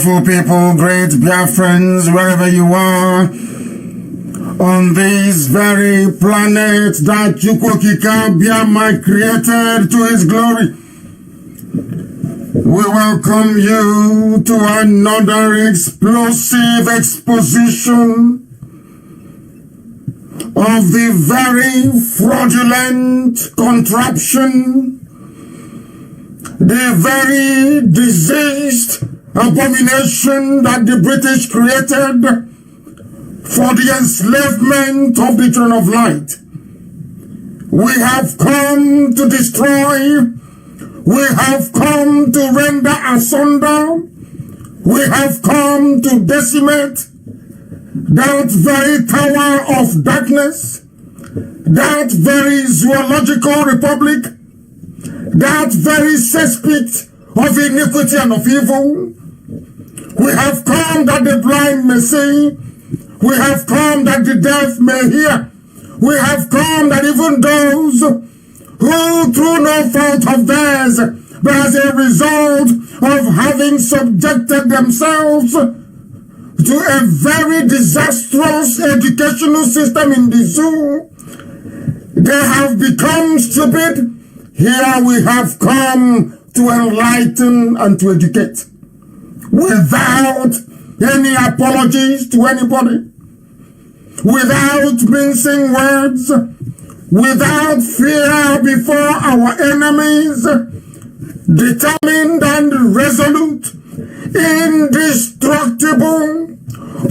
Wonderful people, great Biafrans, wherever you are, on this very planet that Chukwokika Biama created to his glory, we welcome you to another explosive exposition of the very fraudulent contraption, the very diseased abomination that the British created for the enslavement of the children of light. We have come to destroy. We have come to render asunder. We have come to decimate that very tower of darkness, that very zoological republic, that very cesspit of iniquity and of evil. We have come that the blind may see. We have come that the deaf may hear. We have come that even those who through no fault of theirs, but as a result of having subjected themselves to a very disastrous educational system in the zoo, they have become stupid. Here we have come to enlighten and to educate without any apologies to anybody, without mincing words, without fear before our enemies, determined and resolute, indestructible,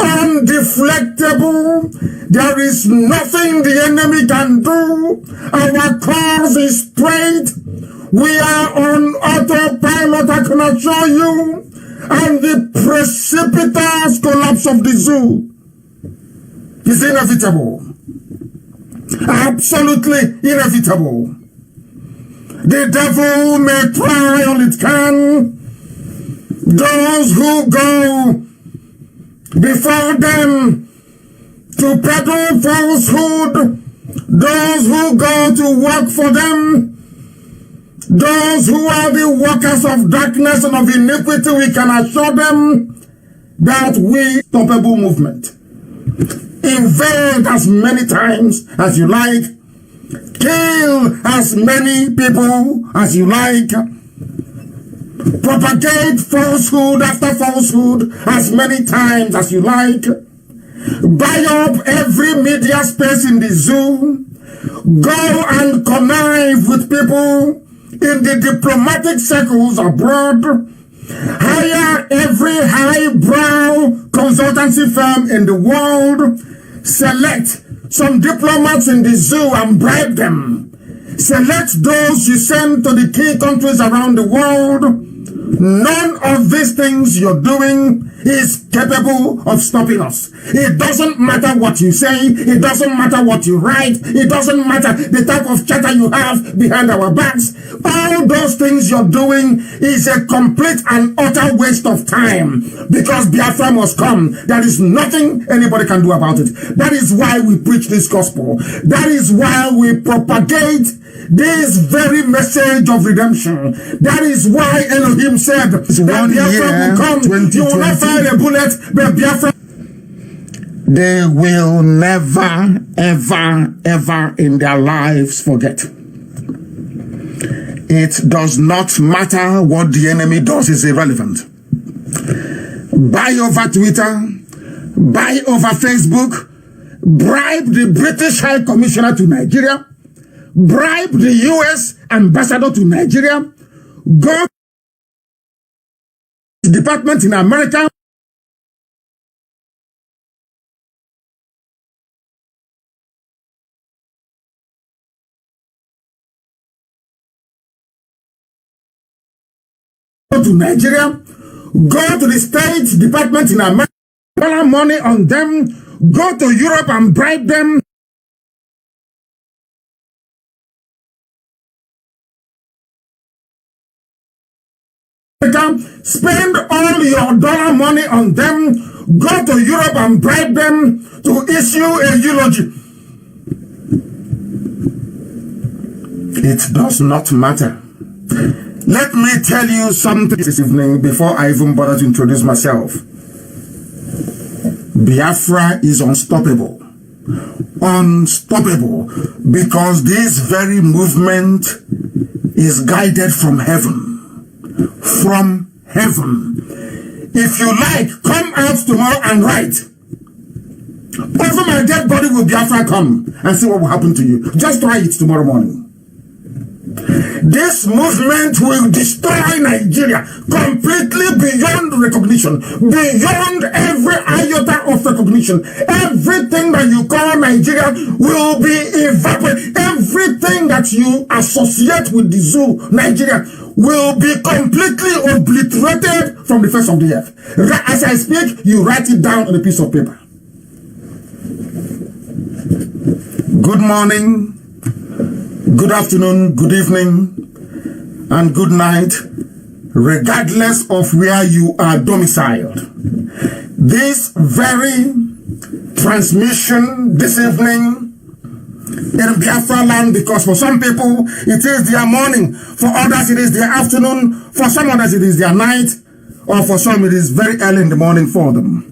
undeflectable. There is nothing the enemy can do. Our course is straight. We are on autopilot, I can assure you. And the precipitous collapse of the zoo is inevitable. Absolutely inevitable. The devil may try all it can. Those who go before them to peddle falsehood, those who go to work for them, those who are the workers of darkness and of iniquity, we can assure them that we unstoppable movement. Invade as many times as you like, kill as many people as you like, propagate falsehood after falsehood as many times as you like, buy up every media space in the zoo, go and connive with people in the diplomatic circles abroad, hire every highbrow consultancy firm in the world, select some diplomats in the zoo and bribe them, select those you send to the key countries around the world. None of these things you're doing is capable of stopping us. It doesn't matter what you say. It doesn't matter what you write. It doesn't matter the type of chatter you have behind our backs. All those things you're doing is a complete and utter waste of time, because Biafra must come. There is nothing anybody can do about it. That is why we preach this gospel. That is why we propagate this very message of redemption. That is why Elohim said that Biafra will come. You will not find a bullet, but Biafra. They will never, ever, ever in their lives forget. It does not matter what the enemy does, is irrelevant. Buy over Twitter, buy over Facebook, bribe the British High Commissioner to Nigeria, bribe the US ambassador to Nigeria, go to the department in America, go to Nigeria, go to the State Department in America, spend money on them, go to Europe and bribe them. Spend all your dollar money on them, go to Europe and bribe them to issue a eulogy. It does not matter. Let me tell you something this evening before I even bother to introduce myself. Biafra is unstoppable. Unstoppable, because this very movement is guided from heaven. From heaven. If you like, come out tomorrow and write. Over my dead body will Biafra come and see what will happen to you. Just try it tomorrow morning. This movement will destroy Nigeria completely beyond recognition, beyond every iota of recognition. Everything that you call Nigeria will be evaporated. Everything that you associate with the zoo, Nigeria, will be completely obliterated from the face of the earth. As I speak, you write it down on a piece of paper. Good morning, good afternoon, good evening, and good night, regardless of where you are domiciled. This very transmission this evening in Biafra land, because for some people it is their morning, for others it is their afternoon, for some others it is their night, or for some it is very early in the morning for them,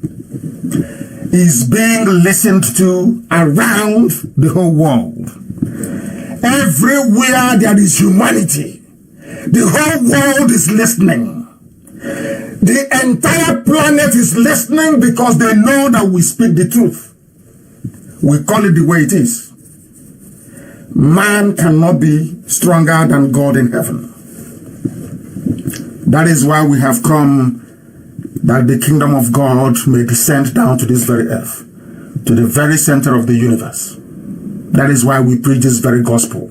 is being listened to around the whole world. Everywhere there is humanity, the whole world is listening. The entire planet is listening because they know that we speak the truth. We call it the way it is. Man cannot be stronger than God in heaven. That is why we have come, that the kingdom of God may descend down to this very earth, to the very center of the universe. That is why we preach this very gospel,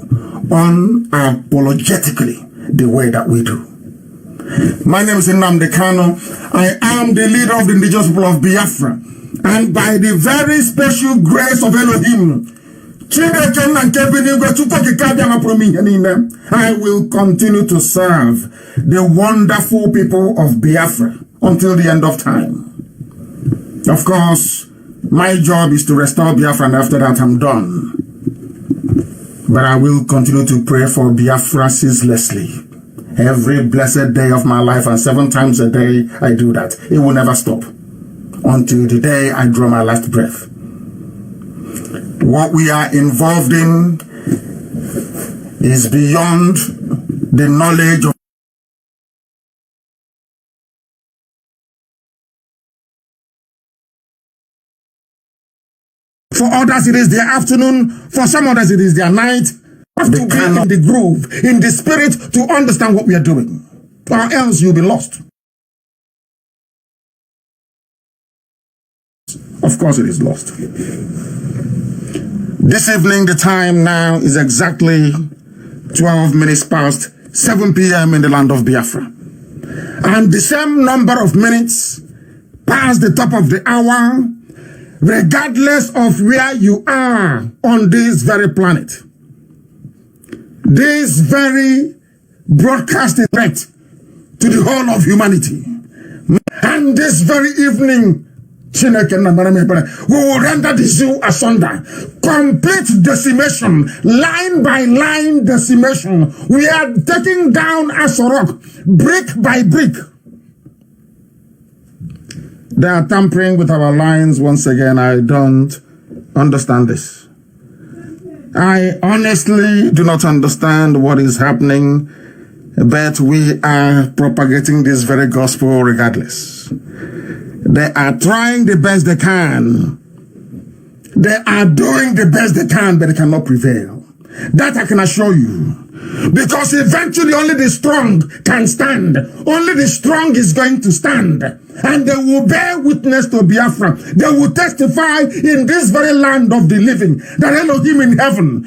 unapologetically, the way that we do. My name is Nnamdi Kanu. I am the leader of the indigenous people of Biafra. And by the very special grace of Elohim, I will continue to serve the wonderful people of Biafra until the end of time. Of course, my job is to restore Biafra, and after that I'm done. But I will continue to pray for Biafra ceaselessly. Every blessed day of my life, and 7 times a day I do that. It will never stop until the day I draw my last breath. What we are involved in is beyond the knowledge of For others, it is their afternoon. For some others, it is their night. You have to be in the groove, in the spirit, to understand what we are doing. Or else you'll be lost. Of course, it is lost. This evening, the time now is exactly 12 minutes past 7 p.m. in the land of Biafra. And the same number of minutes past the top of the hour, regardless of where you are on this very planet. This very broadcast is threat to the whole of humanity. And this very evening, we will render the zoo asunder. Complete decimation, line by line decimation. We are taking down Asorok, brick by brick. They are tampering with our lines once again. I don't understand this. I honestly do not understand what is happening, but we are propagating this very gospel regardless. They are trying the best they can. They are doing the best they can, but they cannot prevail. That I can assure you. Because eventually only the strong can stand. Only the strong is going to stand. And they will bear witness to Biafra. They will testify in this very land of the living that Elohim in heaven,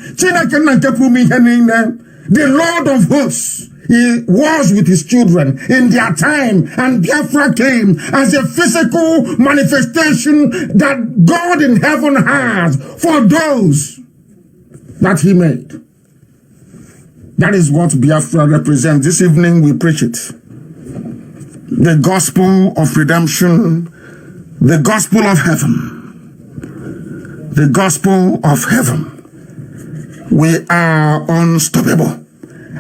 the Lord of hosts, he was with his children in their time, and Biafra came as a physical manifestation that God in heaven has for those that he made. That is what Biafra represents. This evening we preach it. The gospel of redemption, the gospel of heaven. The gospel of heaven. We are unstoppable.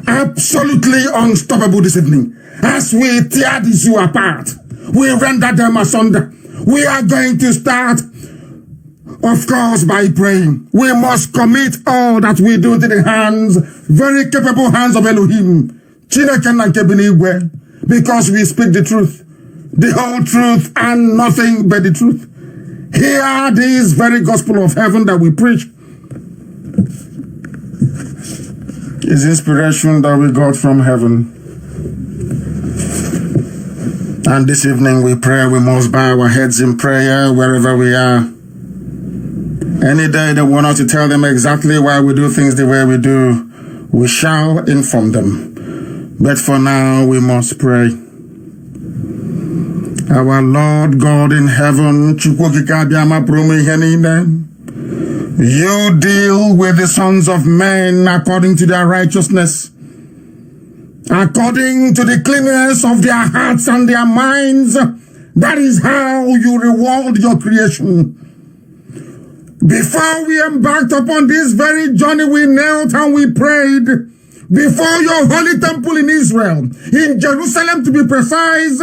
absolutely unstoppable this evening. As we tear the zoo apart, we render them asunder. We are going to start, of course, by praying. We must commit all that we do to the hands, very capable hands of Elohim, because we speak the truth, the whole truth, and nothing but the truth. Hear this very gospel of heaven that we preach. Is inspiration that we got from heaven. And this evening we pray, we must bow our heads in prayer wherever we are. Any day they want us to tell them exactly why we do things the way we do, we shall inform them. But for now, we must pray. Our Lord God in heaven, you deal with the sons of men according to their righteousness, according to the cleanness of their hearts and their minds. That is how you reward your creation. Before we embarked upon this very journey, we knelt and we prayed before your holy temple in Israel, in Jerusalem to be precise.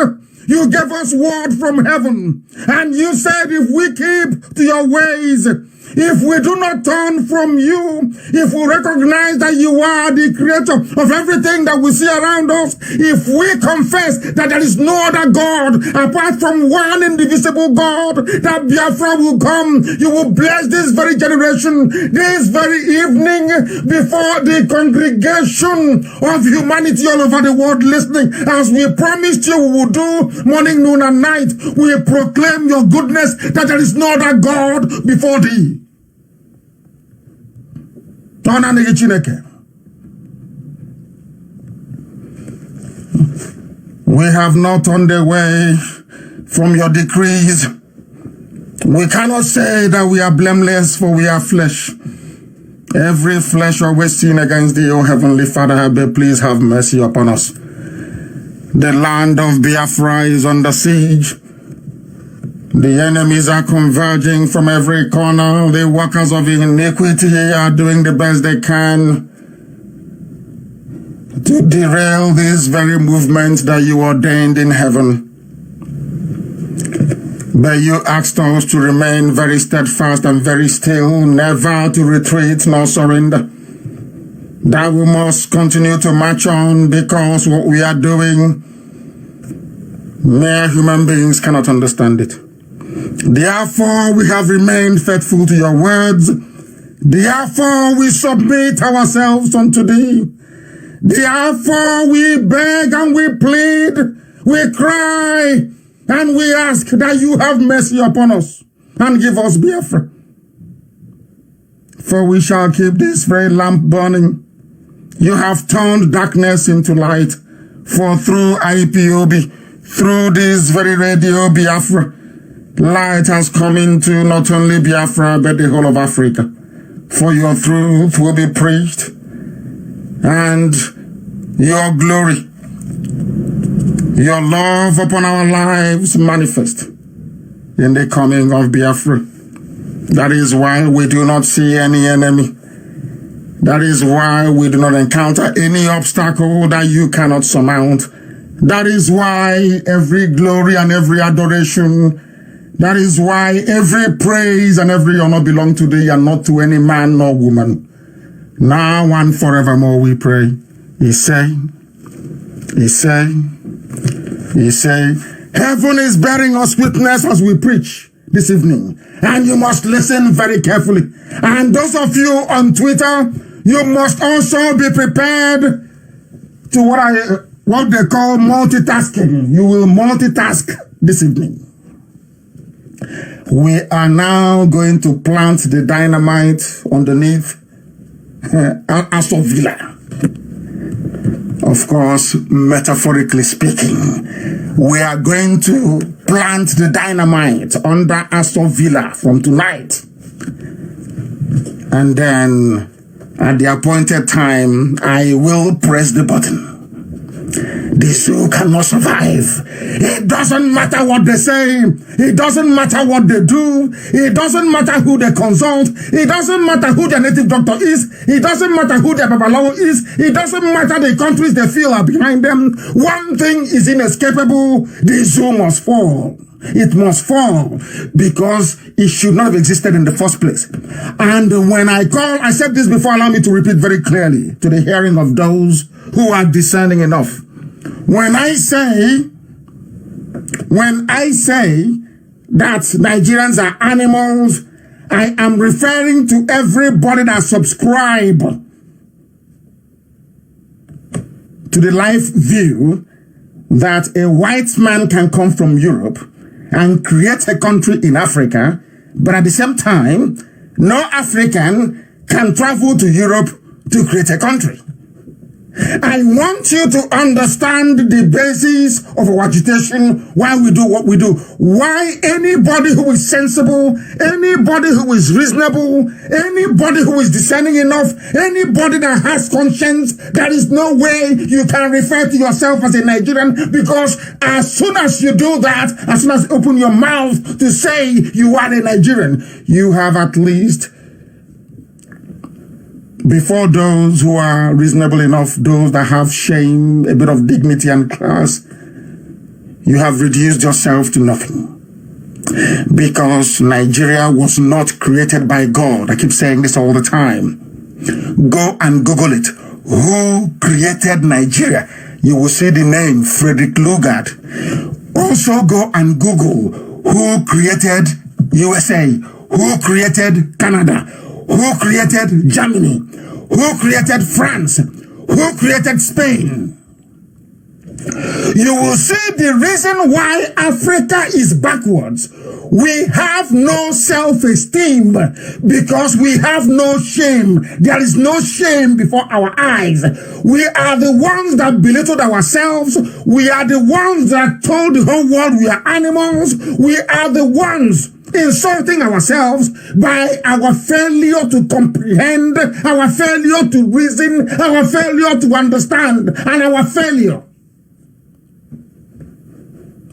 You gave us word from heaven, and you said if we keep to your ways, if we do not turn from you, if we recognize that you are the creator of everything that we see around us, if we confess that there is no other God apart from one indivisible God, that Biafra will come, you will bless this very generation, this very evening, before the congregation of humanity all over the world listening. As we promised you we will do morning, noon, and night, we proclaim your goodness, that there is no other God before thee. We have not turned away from your decrees. We cannot say that we are blameless, for we are flesh. Every flesh always sin against thee, O Heavenly Father. Please have mercy upon us. The land of Biafra is under siege. The enemies are converging from every corner. The workers of iniquity are doing the best they can to derail this very movement that you ordained in heaven. But you asked us to remain very steadfast and very still, never to retreat nor surrender. That we must continue to march on, because what we are doing, mere human beings cannot understand it. Therefore, we have remained faithful to your words. Therefore, we submit ourselves unto thee. Therefore, we beg and we plead, we cry, and we ask that you have mercy upon us and give us Biafra. For we shall keep this very lamp burning. You have turned darkness into light. For through IPOB, through this very radio Biafra, light has come into not only Biafra, but the whole of Africa. For your truth will be preached, and your glory, your love upon our lives manifest in the coming of Biafra. That is why we do not see any enemy. That is why we do not encounter any obstacle that you cannot surmount. That is why every glory and every adoration, that is why every praise and every honor belong to thee and not to any man nor woman. Now and forevermore we pray. He say, heaven is bearing us witness as we preach this evening. And you must listen very carefully. And those of you on Twitter, you must also be prepared to what they call multitasking. You will multitask this evening. We are now going to plant the dynamite underneath Aso Villa. Of course, metaphorically speaking, we are going to plant the dynamite under Aso Villa from tonight. And then, at the appointed time, I will press the button. The zoo cannot survive. It doesn't matter what they say. It doesn't matter what they do. It doesn't matter who they consult. It doesn't matter who their native doctor is. It doesn't matter who their babalawo is. It doesn't matter the countries they feel are behind them. One thing is inescapable. The zoo must fall. It must fall because it should not have existed in the first place. And when I said this before, allow me to repeat very clearly to the hearing of those who are discerning enough. When I say that Nigerians are animals, I am referring to everybody that subscribe to the life view that a white man can come from Europe and create a country in Africa, but at the same time, no African can travel to Europe to create a country. I want you to understand the basis of our agitation, why we do what we do. Why anybody who is sensible, anybody who is reasonable, anybody who is discerning enough, anybody that has conscience, there is no way you can refer to yourself as a Nigerian, because as soon as you do that, as soon as you open your mouth to say you are a Nigerian, you have at least, before those who are reasonable enough, those that have shame, a bit of dignity and class, you have reduced yourself to nothing. Because Nigeria was not created by God. I keep saying this all the time. Go and Google it. Who created Nigeria? You will see the name Frederick Lugard. Also go and Google who created USA, who created Canada, who created Germany, who created France, who created Spain. You will see the reason why Africa is backwards. We have no self-esteem because we have no shame. There is no shame before our eyes. We are the ones that belittled ourselves. We are the ones that told the whole world we are animals. We are the ones insulting ourselves by our failure to comprehend, our failure to reason, our failure to understand, and our failure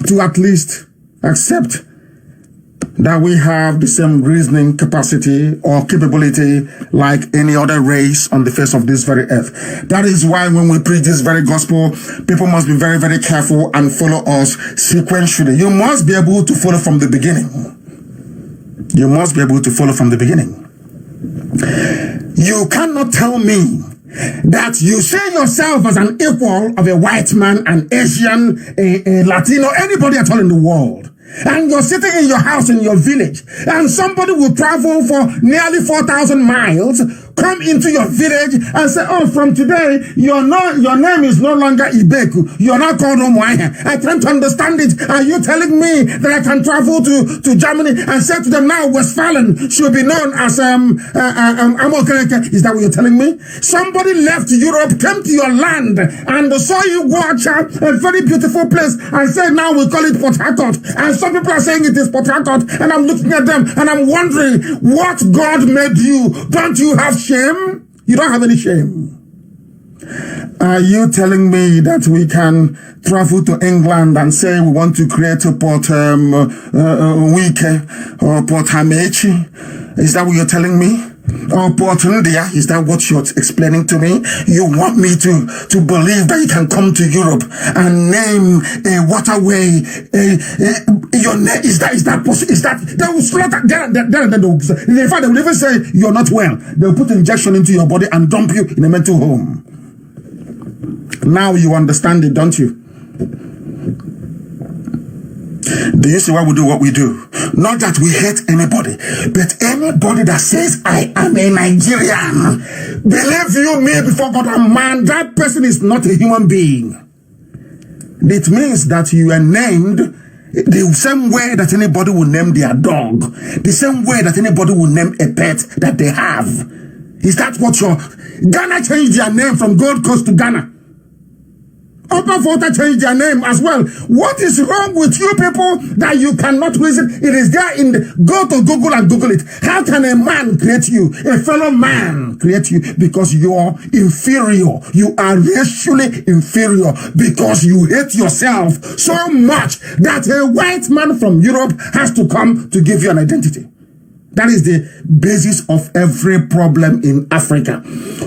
to at least accept that we have the same reasoning capacity or capability like any other race on the face of this very earth. That is why when we preach this very gospel, people must be very, very careful and follow us sequentially. You must be able to follow from the beginning. You must be able to follow from the beginning. You cannot tell me that you see yourself as an equal of a white man, an Asian, a Latino, anybody at all in the world. And you're sitting in your house in your village, and somebody will travel for nearly 4,000 miles, come into your village and say, oh, from today, your name is no longer Ibeku. You're not called Omoahe. I can't understand it. Are you telling me that I can travel to Germany and say to them now, Westphalen should be known as Amokereke? Is that what you're telling me? Somebody left Europe, came to your land, and saw you watch a very beautiful place and said, now we call it Port Harcourt. And some people are saying it is Port Harcourt, and I'm looking at them and I'm wondering, what God made you? Don't you have shame? You don't have any shame. Are you telling me that we can travel to England and say we want to create a Port Wike or Port Hamechi? Is that what you're telling me? Or Port India? Is that what you're explaining to me? You want me to believe that you can come to Europe and name a waterway? Your name is that possible? Is that they will slaughter? In fact, they will even say you're not well. They will put injection into your body and dump you in a mental home. Now you understand it, don't you? Do you see why we do what we do? Not that we hate anybody, but anybody that says, I am a Nigerian, believe you me before God and man, that person is not a human being. It means that you are named the same way that anybody will name their dog, the same way that anybody will name a pet that they have. Is that what Ghana changed their name from Gold Coast to Ghana? Upper Volta changed their name as well. What is wrong with you people that you cannot reason? It is there in the, go to Google and Google it. How can a man create you? A fellow man create you? Because you are inferior. You are racially inferior because you hate yourself so much that a white man from Europe has to come to give you an identity. That is the basis of every problem in Africa.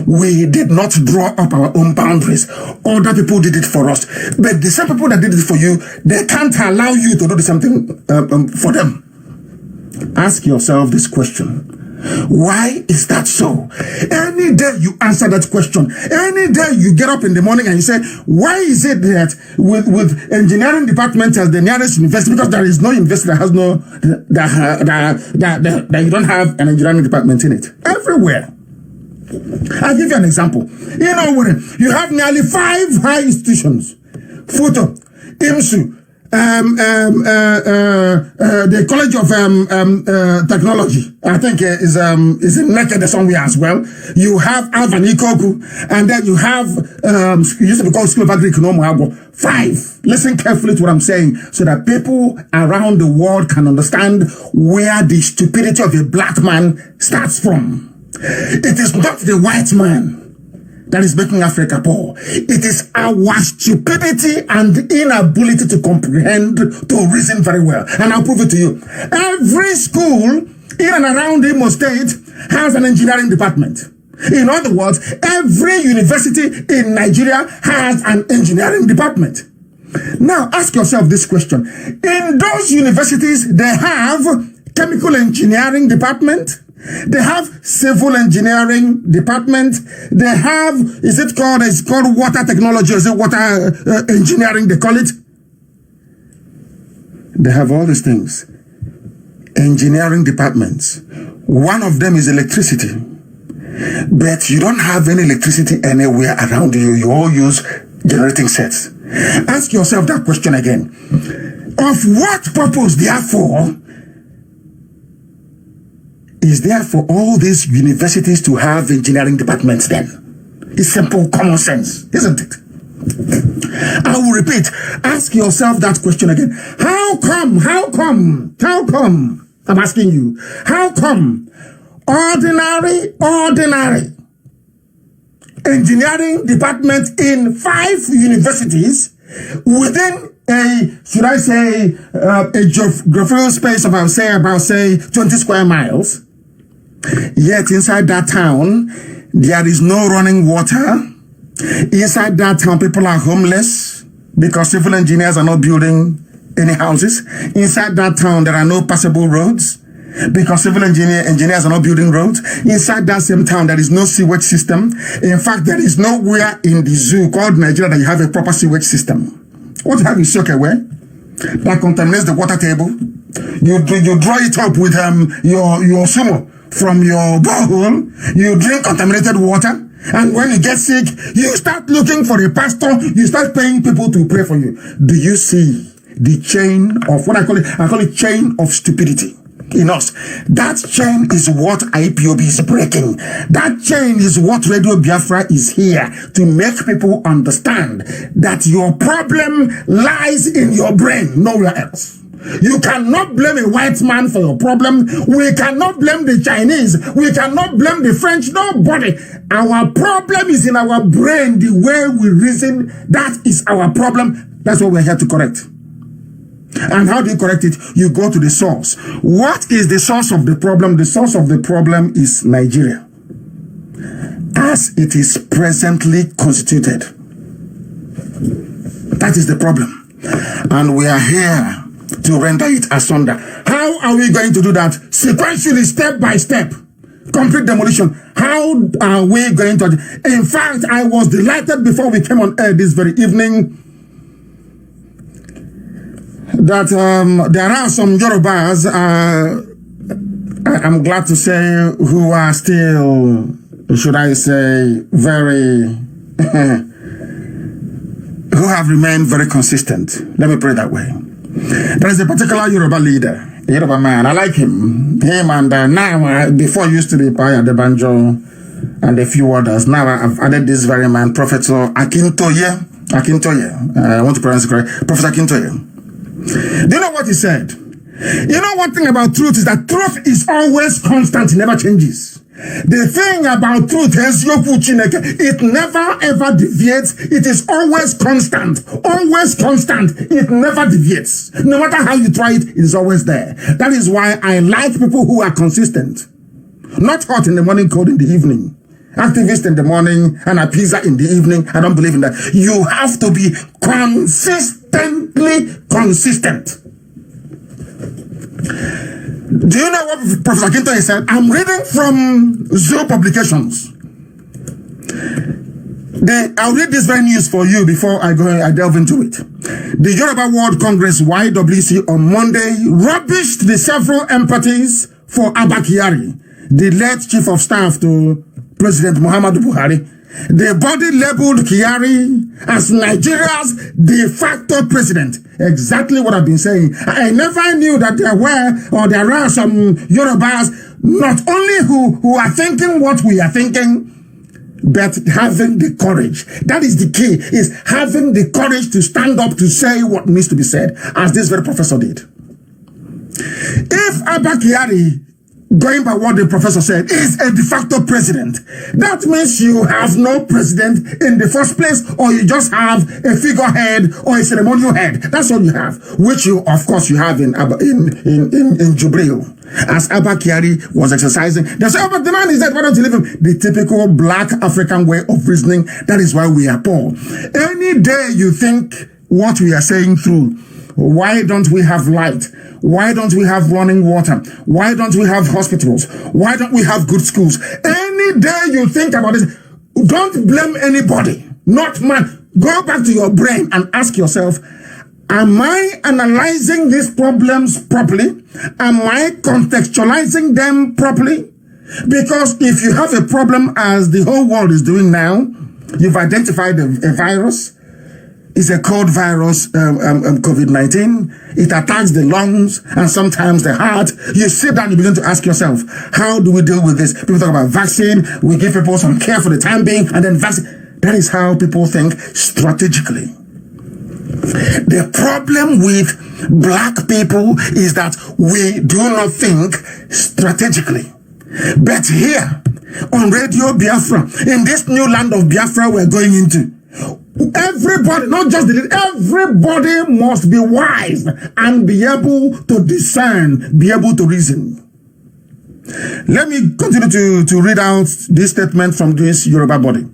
We did not draw up our own boundaries. Other people did it for us. But the same people that did it for you, they can't allow you to do the same thing for them. Ask yourself this question. Why is that so? Any day you answer that question, any day you get up in the morning and you say, why is it that with engineering department as the nearest university, because there is no university that has no, that you don't have an engineering department in it. Everywhere. I'll give you an example. You know, you have nearly 5 high institutions. Futo, IMSU, the College of Technology, I think is in Naked somewhere as well. You have Alvan Ikoku, and then you have used to be called School of Agric no Moabo. 5. Listen carefully to what I'm saying, so that people around the world can understand where the stupidity of a black man starts from. It is not the white man that is making Africa poor. It is our stupidity and inability to comprehend, to reason very well. And I'll prove it to you. Every school in and around Imo State has an engineering department. In other words, every university in Nigeria has an engineering department. Now, ask yourself this question. In those universities, they have chemical engineering department. They have civil engineering department. They have, it's called water technology, or is it water engineering, they call it? They have all these things. Engineering departments. One of them is electricity. But you don't have any electricity anywhere around you. You all use generating sets. Ask yourself that question again. Of what purpose, therefore, is there for all these universities to have engineering departments then? It's simple common sense, isn't it? I will repeat. Ask yourself that question again. How come, I'm asking you, how come ordinary engineering department in 5 universities within a geographical space of, about 20 square miles, yet inside that town, there is no running water. Inside that town, people are homeless because civil engineers are not building any houses. Inside that town, there are no passable roads because civil engineers are not building roads. Inside that same town, there is no sewage system. In fact, there is nowhere in the zoo called Nigeria that you have a proper sewage system. What you have is soak away that contaminates the water table. You draw it up with your sumo from your borehole. You drink contaminated water. And when you get sick, you start looking for a pastor. You start paying people to pray for you. Do you see the chain of what I call it chain of stupidity in us? That chain is what IPOB is breaking. That chain is what Radio Biafra is here to make people understand that your problem lies in your brain, nowhere else. You cannot blame a white man for your problem. We cannot blame the Chinese. We cannot blame the French. Nobody. Our problem is in our brain, the way we reason. That is our problem. That's what we're here to correct. And how do you correct it? You go to the source. What is the source of the problem? The source of the problem is Nigeria, as it is presently constituted. That is the problem. And we are here to render it asunder. How are we going to do that? Sequentially, step by step. Complete demolition. How are we going to? In fact, I was delighted before we came on air this very evening that there are some Yorubas, I'm glad to say, who are still, should I say, very, who have remained very consistent. Let me put it that way. There is a particular Yoruba leader, a Yoruba man. I like him. Him and now, before used to be Paya de Banjo and a few others. Now I've added this very man, Professor Akintoye. Akintoye. I want to pronounce it correct. Professor Akintoye. Do you know what he said? You know one thing about truth is that truth is always constant. It never changes. The thing about truth is it never ever deviates. It is always constant. Always constant. It never deviates. No matter how you try it, it is always there. That is why I like people who are consistent. Not hot in the morning, cold in the evening. Activist in the morning and a pizza in the evening. I don't believe in that. You have to be consistently consistent. Do you know what Professor Akintoye said? I'm reading from Zoo Publications. I'll read this very news for you before I delve into it. The Yoruba World Congress YWC on Monday rubbished the several empathies for Abba Kyari, the late Chief of Staff to President Muhammadu Buhari. The body labeled Kyari as Nigeria's de facto president. Exactly what I've been saying. I never knew that there are some Yorubas not only who are thinking what we are thinking, but having the courage. That is the key, is having the courage to stand up to say what needs to be said, as this very professor did. If Abba Kyari, going by what the professor said, is a de facto president, that means you have no president in the first place, or you just have a figurehead or a ceremonial head. That's all you have, which you, of course, you have in Jubril. As Abba Kyari was exercising, they say, oh, but the man is dead, why don't you leave him? The typical black African way of reasoning. That is why we are poor. Any day you think what we are saying through, why don't we have light? Why don't we have running water? Why don't we have hospitals? Why don't we have good schools? Any day you think about this, don't blame anybody. Not man. Go back to your brain and ask yourself, am I analyzing these problems properly? Am I contextualizing them properly? Because if you have a problem, as the whole world is doing now, you've identified a virus. It's a cold virus, COVID-19. It attacks the lungs and sometimes the heart. You sit down, you begin to ask yourself, how do we deal with this? People talk about vaccine. We give people some care for the time being and then vaccine. That is how people think strategically. The problem with black people is that we do not think strategically. But here on Radio Biafra, in this new land of Biafra we're going into, everybody, not just everybody must be wise and be able to discern, be able to reason. Let me continue to read out this statement from this Yoruba body.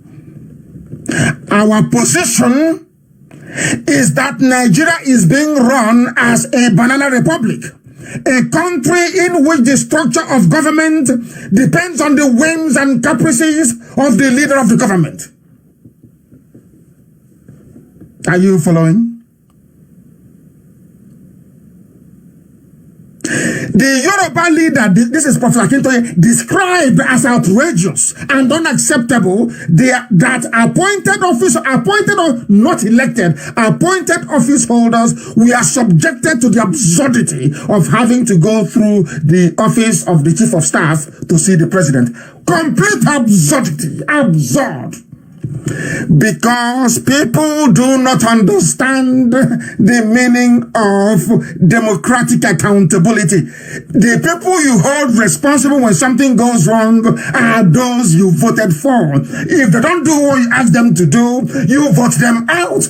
Our position is that Nigeria is being run as a banana republic, a country in which the structure of government depends on the whims and caprices of the leader of the government. Are you following? The Yoruba leader, this is Professor Akintoye, described as outrageous and unacceptable that appointed or not elected, appointed office holders, we are subjected to the absurdity of having to go through the office of the chief of staff to see the president. Complete absurdity, absurd. Because people do not understand the meaning of democratic accountability. The people you hold responsible when something goes wrong are those you voted for. If they don't do what you ask them to do, you vote them out.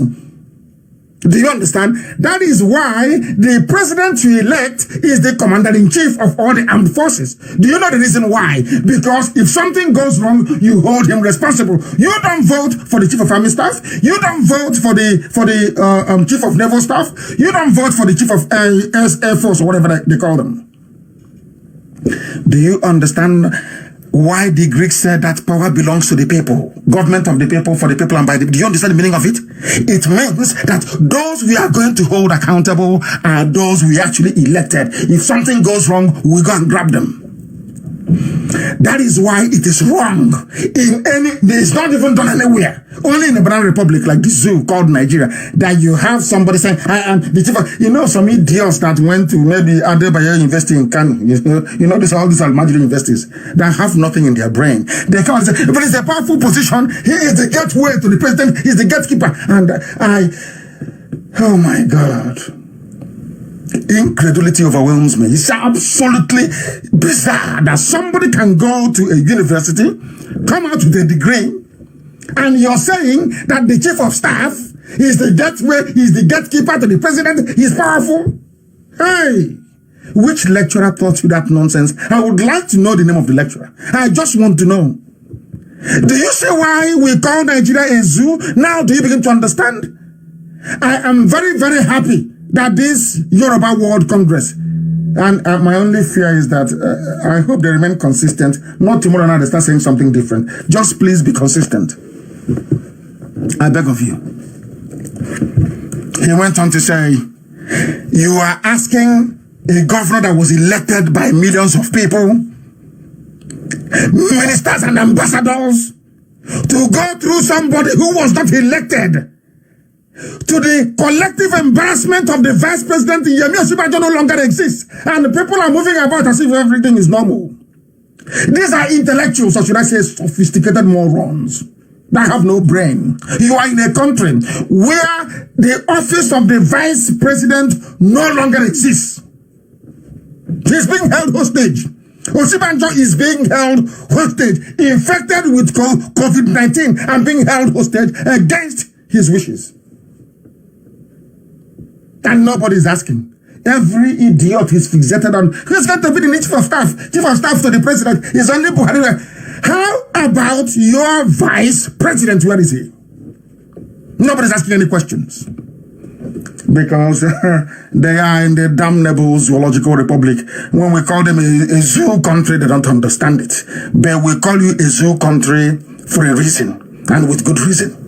Do you understand? That is why the president you elect is the commander-in-chief of all the armed forces. Do you know the reason why? Because if something goes wrong, you hold him responsible. You don't vote for the chief of army staff. You don't vote for the chief of naval staff. You don't vote for the chief of air force or whatever they call them. Do you understand why the Greeks said that power belongs to the people, government of the people, for the people, and by the people? Do you understand the meaning of it? It means that those we are going to hold accountable are those we actually elected. If something goes wrong, we go and grab them. That is why it is wrong. It's not even done anywhere. Only in a banana republic like this zoo called Nigeria that you have somebody saying, I am the chief of, some idiots that went to maybe Adebayo University in Kano. All these Almajiri universities that have nothing in their brain. They come and say, but it's a powerful position. He is the gateway to the president. He's the gatekeeper. And oh my God. Incredulity overwhelms me. It's absolutely bizarre that somebody can go to a university, come out with a degree, and you're saying that the chief of staff is the gateway, is the gatekeeper to the president, he's powerful. Hey, which lecturer taught you that nonsense? I would like to know the name of the lecturer. I just want to know. Do you see why we call Nigeria a zoo? Now do you begin to understand? I am very, very happy that this Yoruba World Congress, and my only fear is that I hope they remain consistent. Not tomorrow night they start saying something different. Just please be consistent. I beg of you. He went on to say, you are asking a governor that was elected by millions of people, ministers and ambassadors, to go through somebody who was not elected, to the collective embarrassment of the vice president. Yemi Osinbajo no longer exists, and the people are moving about as if everything is normal. These are intellectuals, or should I say sophisticated morons that have no brain. You are in a country where the office of the vice president no longer exists. He's being held hostage. Osinbajo is being held hostage, infected with COVID-19 and being held hostage against his wishes. And nobody is asking. Every idiot is fixated on who's going to be the chief of staff. Chief of staff to the president is only Buhari. How about your vice president? Where is he? Nobody's asking any questions. Because they are in the damnable zoological republic. When we call them a zoo country, they don't understand it. But we call you a zoo country for a reason, and with good reason.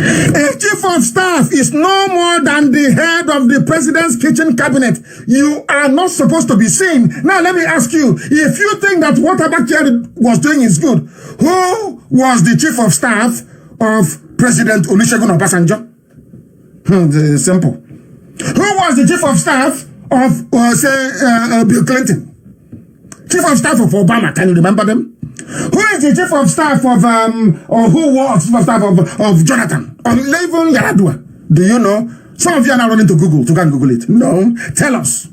A chief of staff is no more than the head of the president's kitchen cabinet. You are not supposed to be seen. Now let me ask you, if you think that what Abakari was doing is good, who was the chief of staff of President Olusegun Obasanjo? Simple. Who was the chief of staff of, Bill Clinton? Chief of staff of Obama, can you remember them? Who is the chief of staff of, or who was chief of staff of Jonathan? Or even Yaradua? Do you know? Some of you are now running to Google to go and Google it. No, tell us.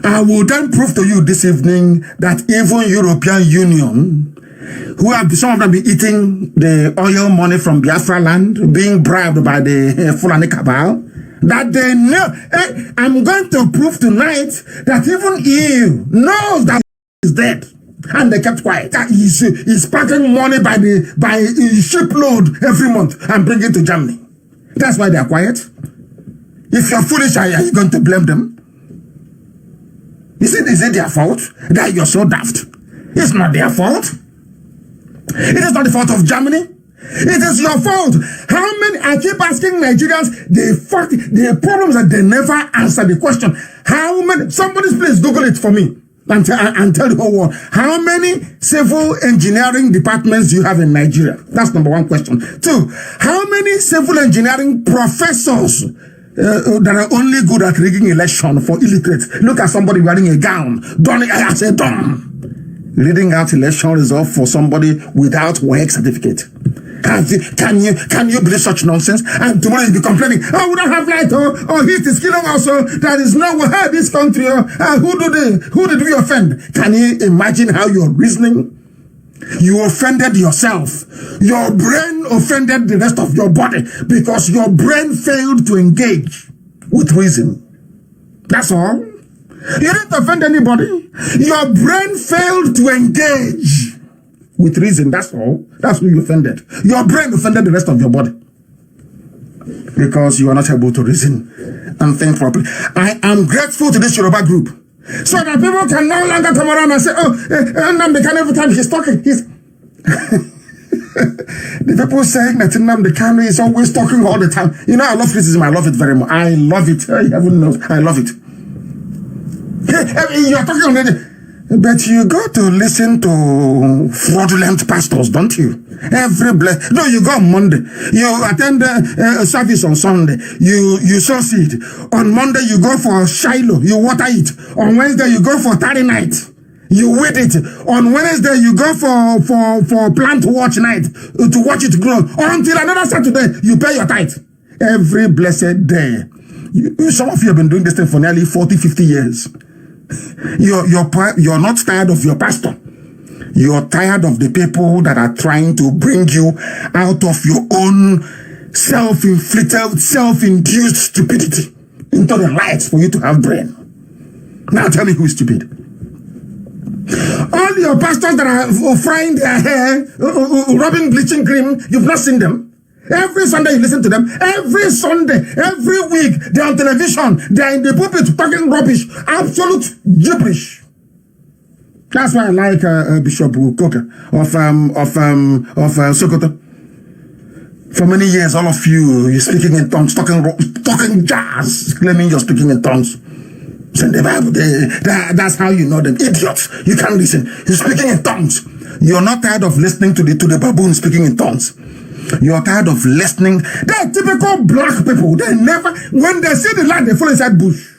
I will then prove to you this evening that even European Union, who have some of them be eating the oil money from Biafra land, being bribed by the Fulani cabal, that they know. I'm going to prove tonight that even EU knows that is dead. And they kept quiet. He's packing money by shipload every month and bring it to Germany. That's why they are quiet. If you're foolish, are you going to blame them? Is it their fault that you're so daft? It's not their fault. It is not the fault of Germany. It is your fault. How many? I keep asking Nigerians. The problem is that they never answer the question. How many? Somebody please Google it for me. And tell the whole world, how many civil engineering departments do you have in Nigeria? That's number one question. Two, how many civil engineering professors that are only good at rigging election for illiterates? Look at somebody wearing a gown, I say dumb, reading out election results for somebody without work certificate. Can you believe such nonsense? And tomorrow you'll be complaining, we don't have light, heat is killing us, there is no way this country, who did we offend? Can you imagine how you're reasoning? You offended yourself. Your brain offended the rest of your body because your brain failed to engage with reason. That's all. You didn't offend anybody. Your brain failed to engage with reason, that's all. That's who you offended. Your brain offended the rest of your body. Because you are not able to reason and think properly. I am grateful to this Yoruba group. So that people can no longer come around and say, Nnamdi Kanu, every time he's talking, he's... The people saying that Nnamdi Kanu is always talking all the time. You know, I love criticism. I love it very much. I love it. Heaven knows. I love it. He You're talking already. But you got to listen to fraudulent pastors, don't you? No, you go on Monday. You attend a service on Sunday. You sow seed. On Monday, you go for Shiloh. You water it. On Wednesday, you go for 30 night. You weed it. On Wednesday, you go for plant watch night to watch it grow. Until another Saturday, you pay your tithe. Every blessed day. Some of you have been doing this thing for nearly 40, 50 years. You're not tired of your pastor. You're tired of the people that are trying to bring you out of your own self-inflicted, self-induced stupidity into the lights for you to have brain. Now tell me who is stupid. All your pastors that are frying their hair, rubbing bleaching cream, you've not seen them. Every Sunday you listen to them. Every Sunday, every week, they're on television. They're in the pulpit talking rubbish. Absolute gibberish. That's why I like Bishop Koka of Sokoto. For many years, all of you're speaking in tongues, talking jazz, claiming you're speaking in tongues. Send the Bible. That's how you know them. Idiots. You can't listen. You're speaking in tongues. You're not tired of listening to the baboon speaking in tongues. You're tired of listening. They're typical black people. They never, when they see the light, they fall inside bush.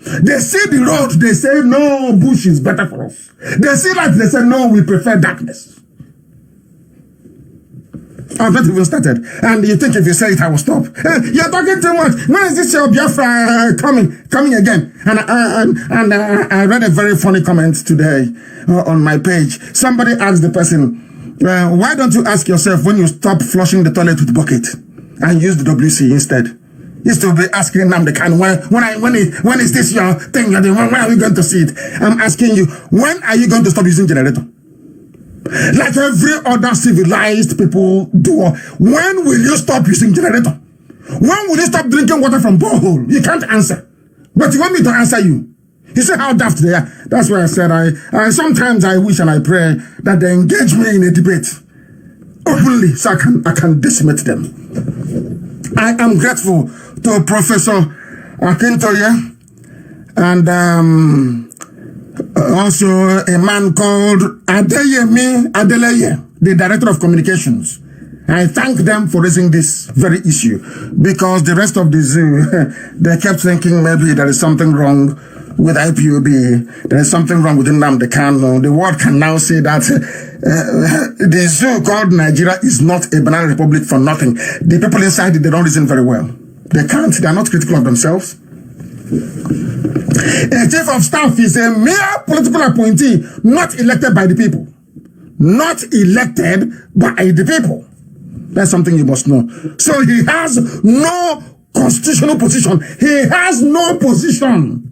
They see the road, they say, no, bush is better for us. They see light, they say, no, we prefer darkness. I've not even started. And you think if you say it, I will stop. You're talking too much. When is this your Biafra coming again? And I read a very funny comment today on my page. Somebody asked the person, why don't you ask yourself when you stop flushing the toilet with bucket and use the WC instead? Used to be asking Nnamdi Kanu, when is this your thing? When are we going to see it? I'm asking you, when are you going to stop using generator? Like every other civilized people do. When will you stop using generator? When will you stop drinking water from borehole? You can't answer. But you want me to answer you. You see how daft they are. That's why I said I sometimes I wish and I pray that they engage me in a debate openly so I can decimate them. I am grateful to Professor Akintoye and also a man called Adeyemi Adeleye, the Director of Communications. I thank them for raising this very issue because the rest of the zoo, they kept thinking maybe there is something wrong with IPOB, there is something wrong with Nnamdi Kanu. The world can now say that the zoo called Nigeria is not a banana republic for nothing. The people inside it, they don't reason very well. They are not critical of themselves. A chief of staff is a mere political appointee, not elected by the people. Not elected by the people. That's something you must know. So he has no constitutional position. He has no position.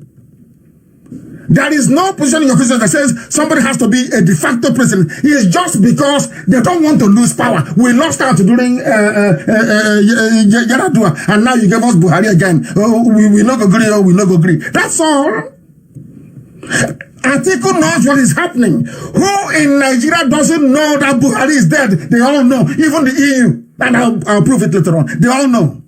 There is no position in your constitution that says somebody has to be a de facto president. It is just because they don't want to lose power. We lost out during Yaradua, and now you gave us Buhari again. We no go agree, we no go agree. That's all. Atiku knows what is happening. Who in Nigeria doesn't know that Buhari is dead? They all know. Even the EU. And I'll prove it later on. They all know.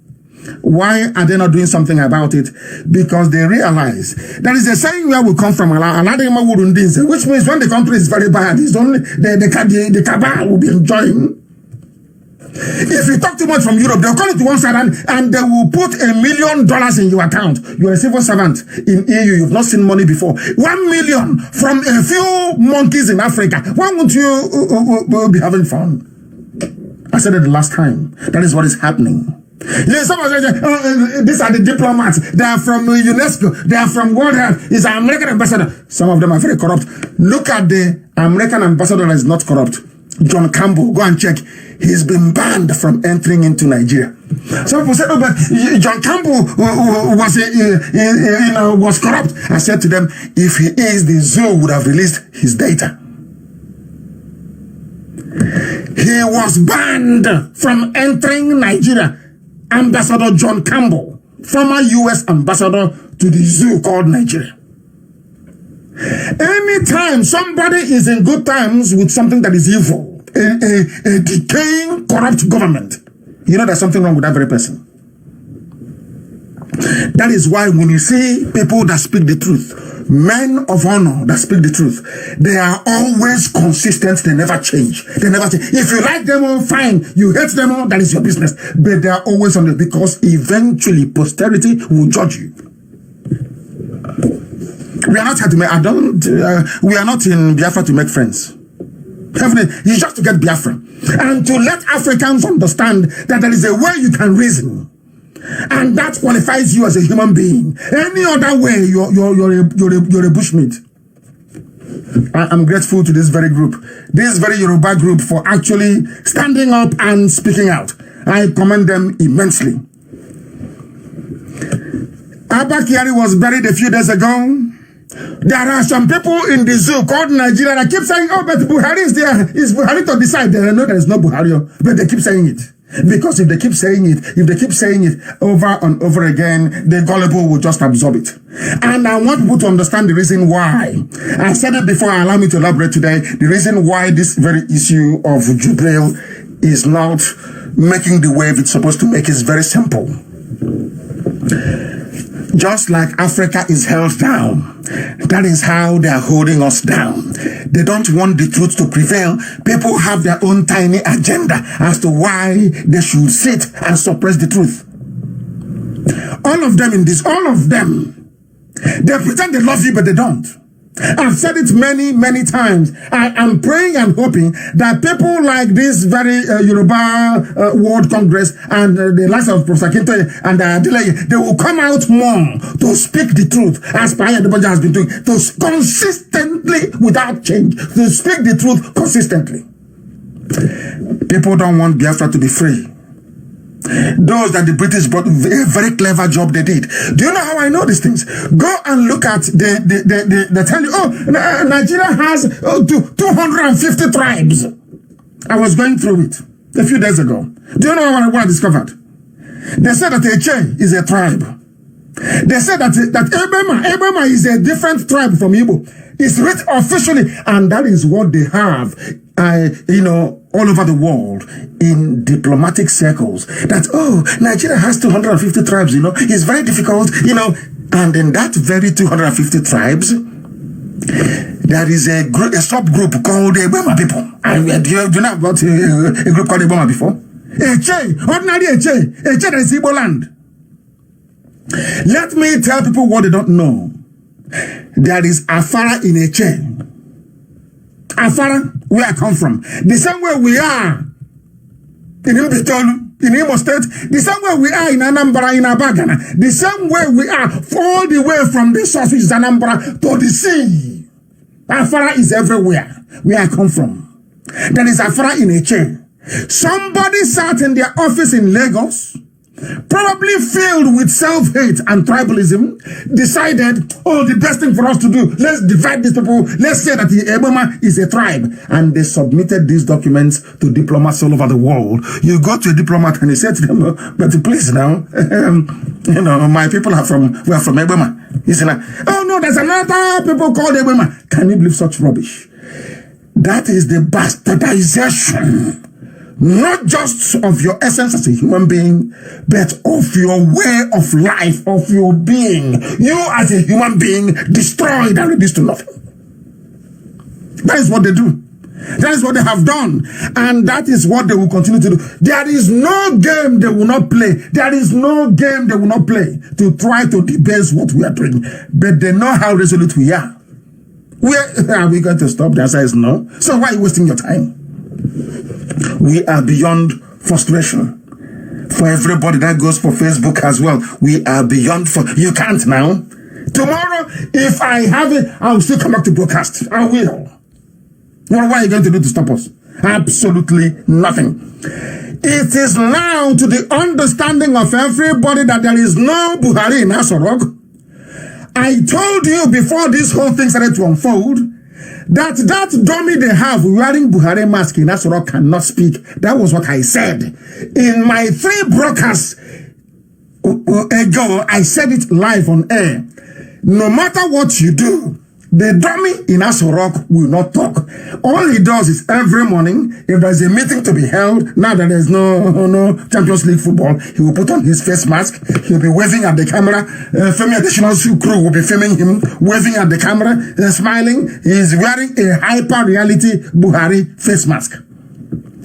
Why are they not doing something about it? Because they realize there is a saying where we come from, which means when the country is very bad, it's only the cabal will be enjoying. If you talk too much from Europe, they'll call it to one side and they will put $1 million in your account. You're a civil servant in EU, you've not seen money before. 1 million from a few monkeys in Africa. Why won't you be having fun? I said it the last time. That is what is happening. Yeah, some of them say, these are the diplomats. They are from UNESCO. They are from World Health. He's an American ambassador. Some of them are very corrupt. Look at the American ambassador that is not corrupt. John Campbell. Go and check. He's been banned from entering into Nigeria. Some people say, oh, but John Campbell was corrupt. I said to them, if he is, the zoo would have released his data. He was banned from entering Nigeria. Ambassador John Campbell, former U.S. ambassador to the zoo called Nigeria. Anytime somebody is in good times with something that is evil, a decaying, corrupt government, you know there's something wrong with that very person. That is why when you see people that speak the truth, men of honor that speak the truth, they are always consistent. They never change. They never change. If you like them all, fine. You hate them all, that is your business. But they are always on it, because eventually posterity will judge you. We are not here to make, we are not in Biafra to make friends. It's just to get Biafra. And to let Africans understand that there is a way you can reason. And that qualifies you as a human being. Any other way, you're a bushmeat. I'm grateful to this very group, this very Yoruba group, for actually standing up and speaking out. I commend them immensely. Abba Kyari was buried a few days ago. There are some people in the zoo called Nigeria that keep saying, oh, but Buhari is there. Is Buhari to decide? They know there is no Buhari, but they keep saying it. Because if they keep saying it over and over again, the gullible will just absorb it. And I want people to understand the reason why. I said it before, allow me to elaborate today. The reason why this very issue of Jubril is not making the wave it's supposed to make is very simple. Just like Africa is held down, that is how they are holding us down. They don't want the truth to prevail. People have their own tiny agenda as to why they should sit and suppress the truth. All of them, they pretend they love you, but they don't. I've said it many, many times. I am praying and hoping that people like this very Yoruba World Congress and the likes of Professor Kintoye and they will come out more to speak the truth, as Paya Deboja has been doing, to consistently, without change, to speak the truth consistently. People don't want Biafra to be free. Those that the British brought, a very clever job they did. Do you know how I know these things? Go and look at they tell you, oh, Nigeria has 250 tribes. I was going through it a few days ago. Do you know what I discovered? They said that Eche is a tribe. They said that Ebema is a different tribe from Igbo. It's written officially, and that is what they have, all over the world in diplomatic circles. That, oh, Nigeria has 250 tribes, it's very difficult, and in that very 250 tribes, there is a subgroup called the Ebema people. Do you know about a group called Ebema before? Eche, ordinary Eche that is Igbo land. Let me tell people what they don't know. There is Afara in Eche. Afara, where I come from. The same way we are in Mbitolu, in Imo State, the same way we are in Anambra, in Abagana, the same way we are all the way from the source, which is Anambra, to the sea. Afara is everywhere where I come from. There is Afara in Eche. Somebody sat in their office in Lagos, probably filled with self-hate and tribalism, decided, oh, the best thing for us to do, let's divide these people, let's say that the Ebema is a tribe. And they submitted these documents to diplomats all over the world. You go to a diplomat and you say to them, but please now, my people are from Ebema. He said, oh no, there's another people called Ebema. Can you believe such rubbish? That is the bastardization, not just of your essence as a human being, but of your way of life, of your being. You as a human being destroyed and reduced to nothing. That is what they do. That is what they have done. And that is what they will continue to do. There is no game they will not play. There is no game they will not play to try to debase what we are doing. But they know how resolute we are. Where are we going to stop? The answer is no. So why are you wasting your time? We are beyond frustration. For everybody that goes for Facebook as well, we are beyond you can't now. Tomorrow, if I have it, I'll still come back to broadcast. I will. What are you going to do to stop us? Absolutely nothing. It is now to the understanding of everybody that there is no Buhari in Aso Rock. I told you before this whole thing started to unfold that dummy they have wearing Buhari mask in Aso Rock cannot speak. That was what I said. In my 3 broadcasts ago, I said it live on air. No matter what you do, The dummy in Aso Rock will not talk. All he does is every morning, if there's a meeting to be held, now that there's no Champions League football, he will put on his face mask. He'll be waving at the camera. Femi Adesina's crew will be filming him, waving at the camera, smiling. He's wearing a hyper-reality Buhari face mask.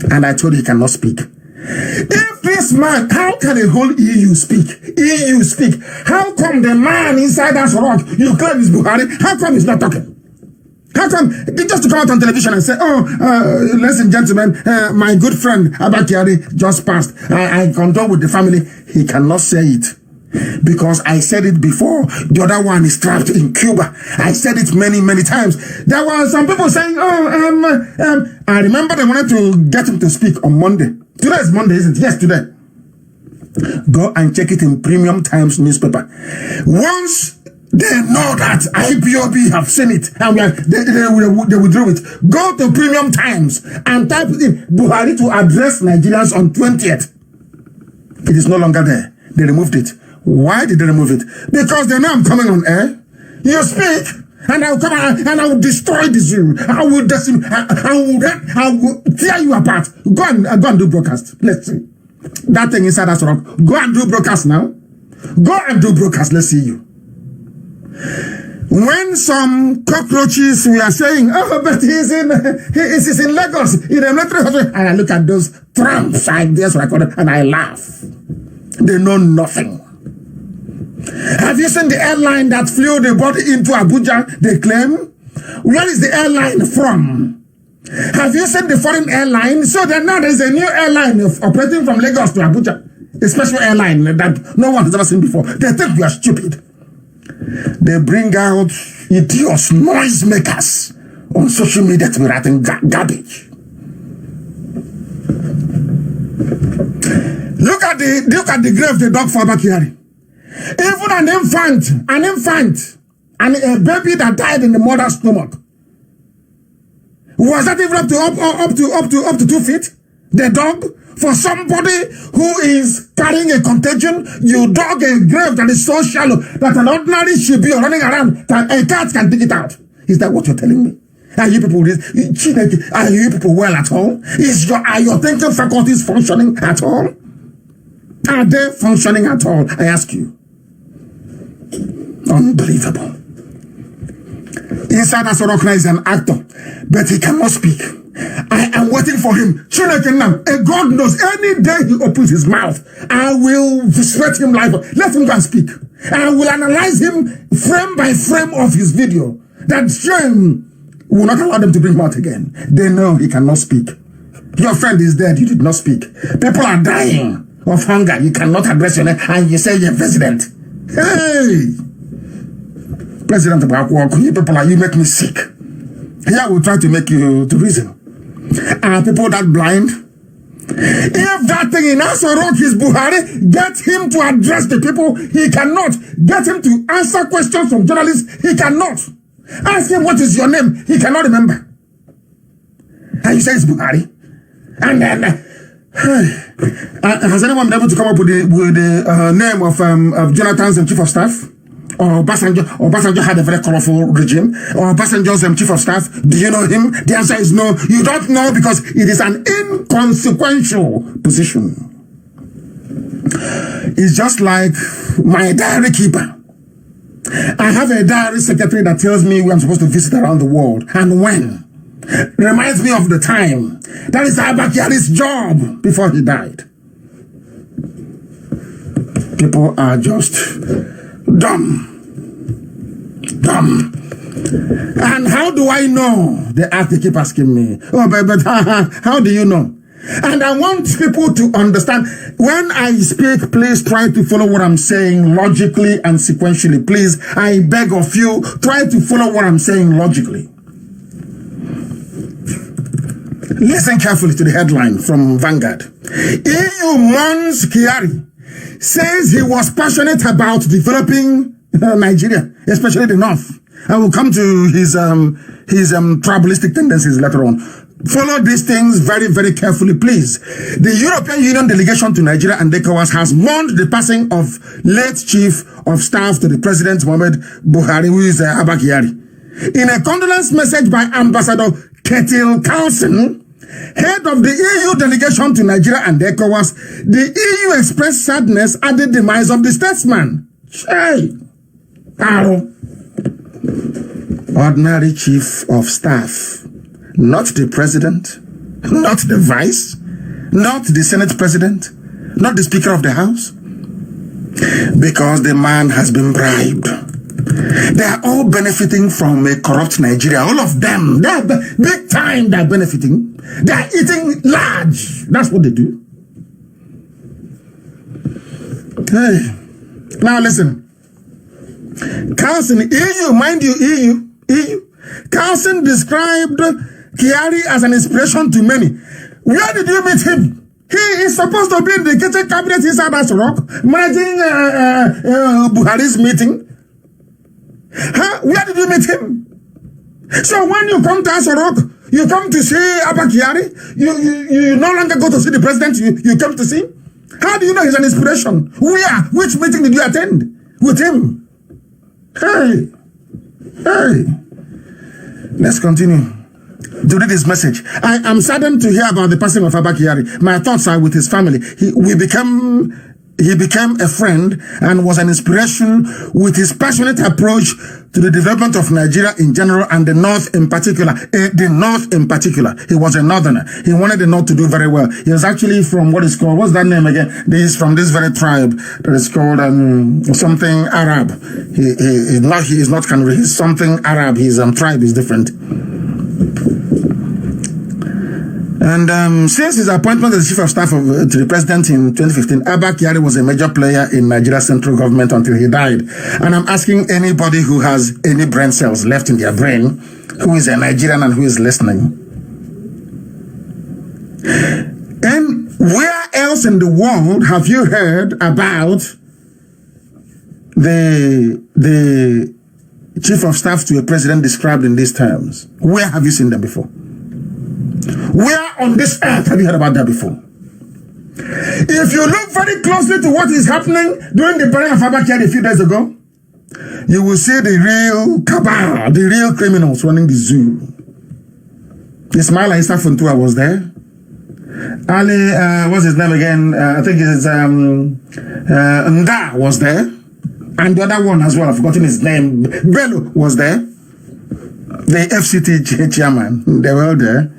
And I told you he cannot speak. If this man, how can the whole EU speak? EU speak. How come the man inside Aso Rock, you claim is Buhari, how come he's not talking? How come, just to come out on television and say, ladies and gentlemen, my good friend Abba Kyari just passed. I condole with the family. He cannot say it. Because I said it before. The other one is trapped in Cuba. I said it many, many times. There were some people saying, I remember they wanted to get him to speak on Monday. Today is Monday, isn't it? Yes, today. Go and check it in Premium Times newspaper. Once they know that IPOB have seen it and they withdrew it, go to Premium Times and type in Buhari to address Nigerians on 20th. It is no longer there. They removed it. Why did they remove it? Because they know I'm coming on air. You speak, and I will come and I will destroy this you. I will tear you apart. Go and do broadcast. Let's see. That thing inside Aso Rock. Go and do broadcast now. Go and do broadcast. Let's see you. When some cockroaches we are saying, oh, but he's in Lagos, in a military hospital, and I look at those tramps like this recorded, and I laugh. They know nothing. Have you seen the airline that flew the body into Abuja? They claim. Where is the airline from? Have you seen the foreign airline? So that now there's a new airline operating from Lagos to Abuja. A special airline that no one has ever seen before. They think we are stupid. They bring out idiots, noisemakers on social media to be writing garbage. Look at the grave they dug for Abba Kyari. Even an infant, and a baby that died in the mother's stomach. Was that even up to 2 feet? The dog? For somebody who is carrying a contagion, you dug a grave that is so shallow that an ordinary Shibi running around, a cat can dig it out. Is that what you're telling me? Are you people well at all? Are your thinking faculties functioning at all? Are they functioning at all? I ask you. Unbelievable. Inside Aso Rock is an actor, but he cannot speak. I am waiting for him. And God knows, any day he opens his mouth, I will sweat him live. Let him go and speak. I will analyze him frame by frame of his video. That shame will not allow them to bring him out again. They know he cannot speak. Your friend is dead, you did not speak. People are dying of hunger. You cannot address your name and you say you're president. Hey! President of Bakwok, you make me sick. Here I will try to make you to reason. Are people that blind? If that thing in Aso Rock is Buhari, get him to address the people. He cannot. Get him to answer questions from journalists. He cannot. Ask him what is your name. He cannot remember. And you say it's Buhari. And then, has anyone been able to come up with the name of Jonathan's chief of staff? Or Obasanjo had a very colorful regime. Or Obasanjo's chief of staff, do you know him? The answer is no. You don't know because it is an inconsequential position. It's just like my diary keeper. I have a diary secretary that tells me where I'm supposed to visit around the world and when. Reminds me of the time. That is Abba Kyari's job before he died. People are just dumb. And how do I know? They keep asking me. Oh, but how do you know? And I want people to understand. When I speak, please try to follow what I'm saying logically and sequentially. Please, I beg of you, try to follow what I'm saying logically. Listen carefully to the headline from Vanguard. EU mourns Kyari, says he was passionate about developing Nigeria, especially the North. I will come to his tribalistic tendencies later on. Follow these things very, very carefully, please. The European Union delegation to Nigeria and ECOWAS has mourned the passing of late Chief of Staff to the President, Muhammad Buhari, who is Abba Kyari. In a condolence message by Ambassador Ketil Carlson, head of the EU delegation to Nigeria and ECOWAS, the EU expressed sadness at the demise of the statesman. Ordinary chief of staff, not the president, not the vice, not the Senate president, not the Speaker of the House, because the man has been bribed. They are all benefiting from a corrupt Nigeria. All of them, they are big time. They are benefiting. They are eating large. That's what they do. Hey, now listen. Carlson, EU, mind you, EU. Carlson described Kyari as an inspiration to many. Where did you meet him? He is supposed to be in the kitchen cabinet inside that rock, managing Buhari's meeting. Where did you meet him? So when you come to Asorok, you come to see Abba Kyari, you no longer go to see the president, you come to see. How do you know he's an inspiration? Where? Which meeting did you attend with him? Hey. Let's continue to read his message. I am saddened to hear about the passing of Abba Kyari. My thoughts are with his family. He became a friend and was an inspiration with his passionate approach to the development of Nigeria in general and the North in particular. He was a Northerner. He wanted the North to do very well. He was actually from what is called, what's that name again? He's from this very tribe that is called something Arab. He is not Kanuri. He's something Arab. His tribe is different. And since his appointment as Chief of Staff to the President in 2015, Abba Kyari was a major player in Nigeria's central government until he died. And I'm asking anybody who has any brain cells left in their brain, who is a Nigerian and who is listening. And where else in the world have you heard about the Chief of Staff to a President described in these terms? Where have you seen them before? Where on this earth have you heard about that before? If you look very closely to what is happening during the burning of Abba Kyari a few days ago, you will see the real cabal, the real criminals running the zoo. Ismaila Issa Funtua was there. Ali, what's his name again? I think it's Nda was there. And the other one as well, I've forgotten his name. Bello was there. The FCT chairman, they were all there,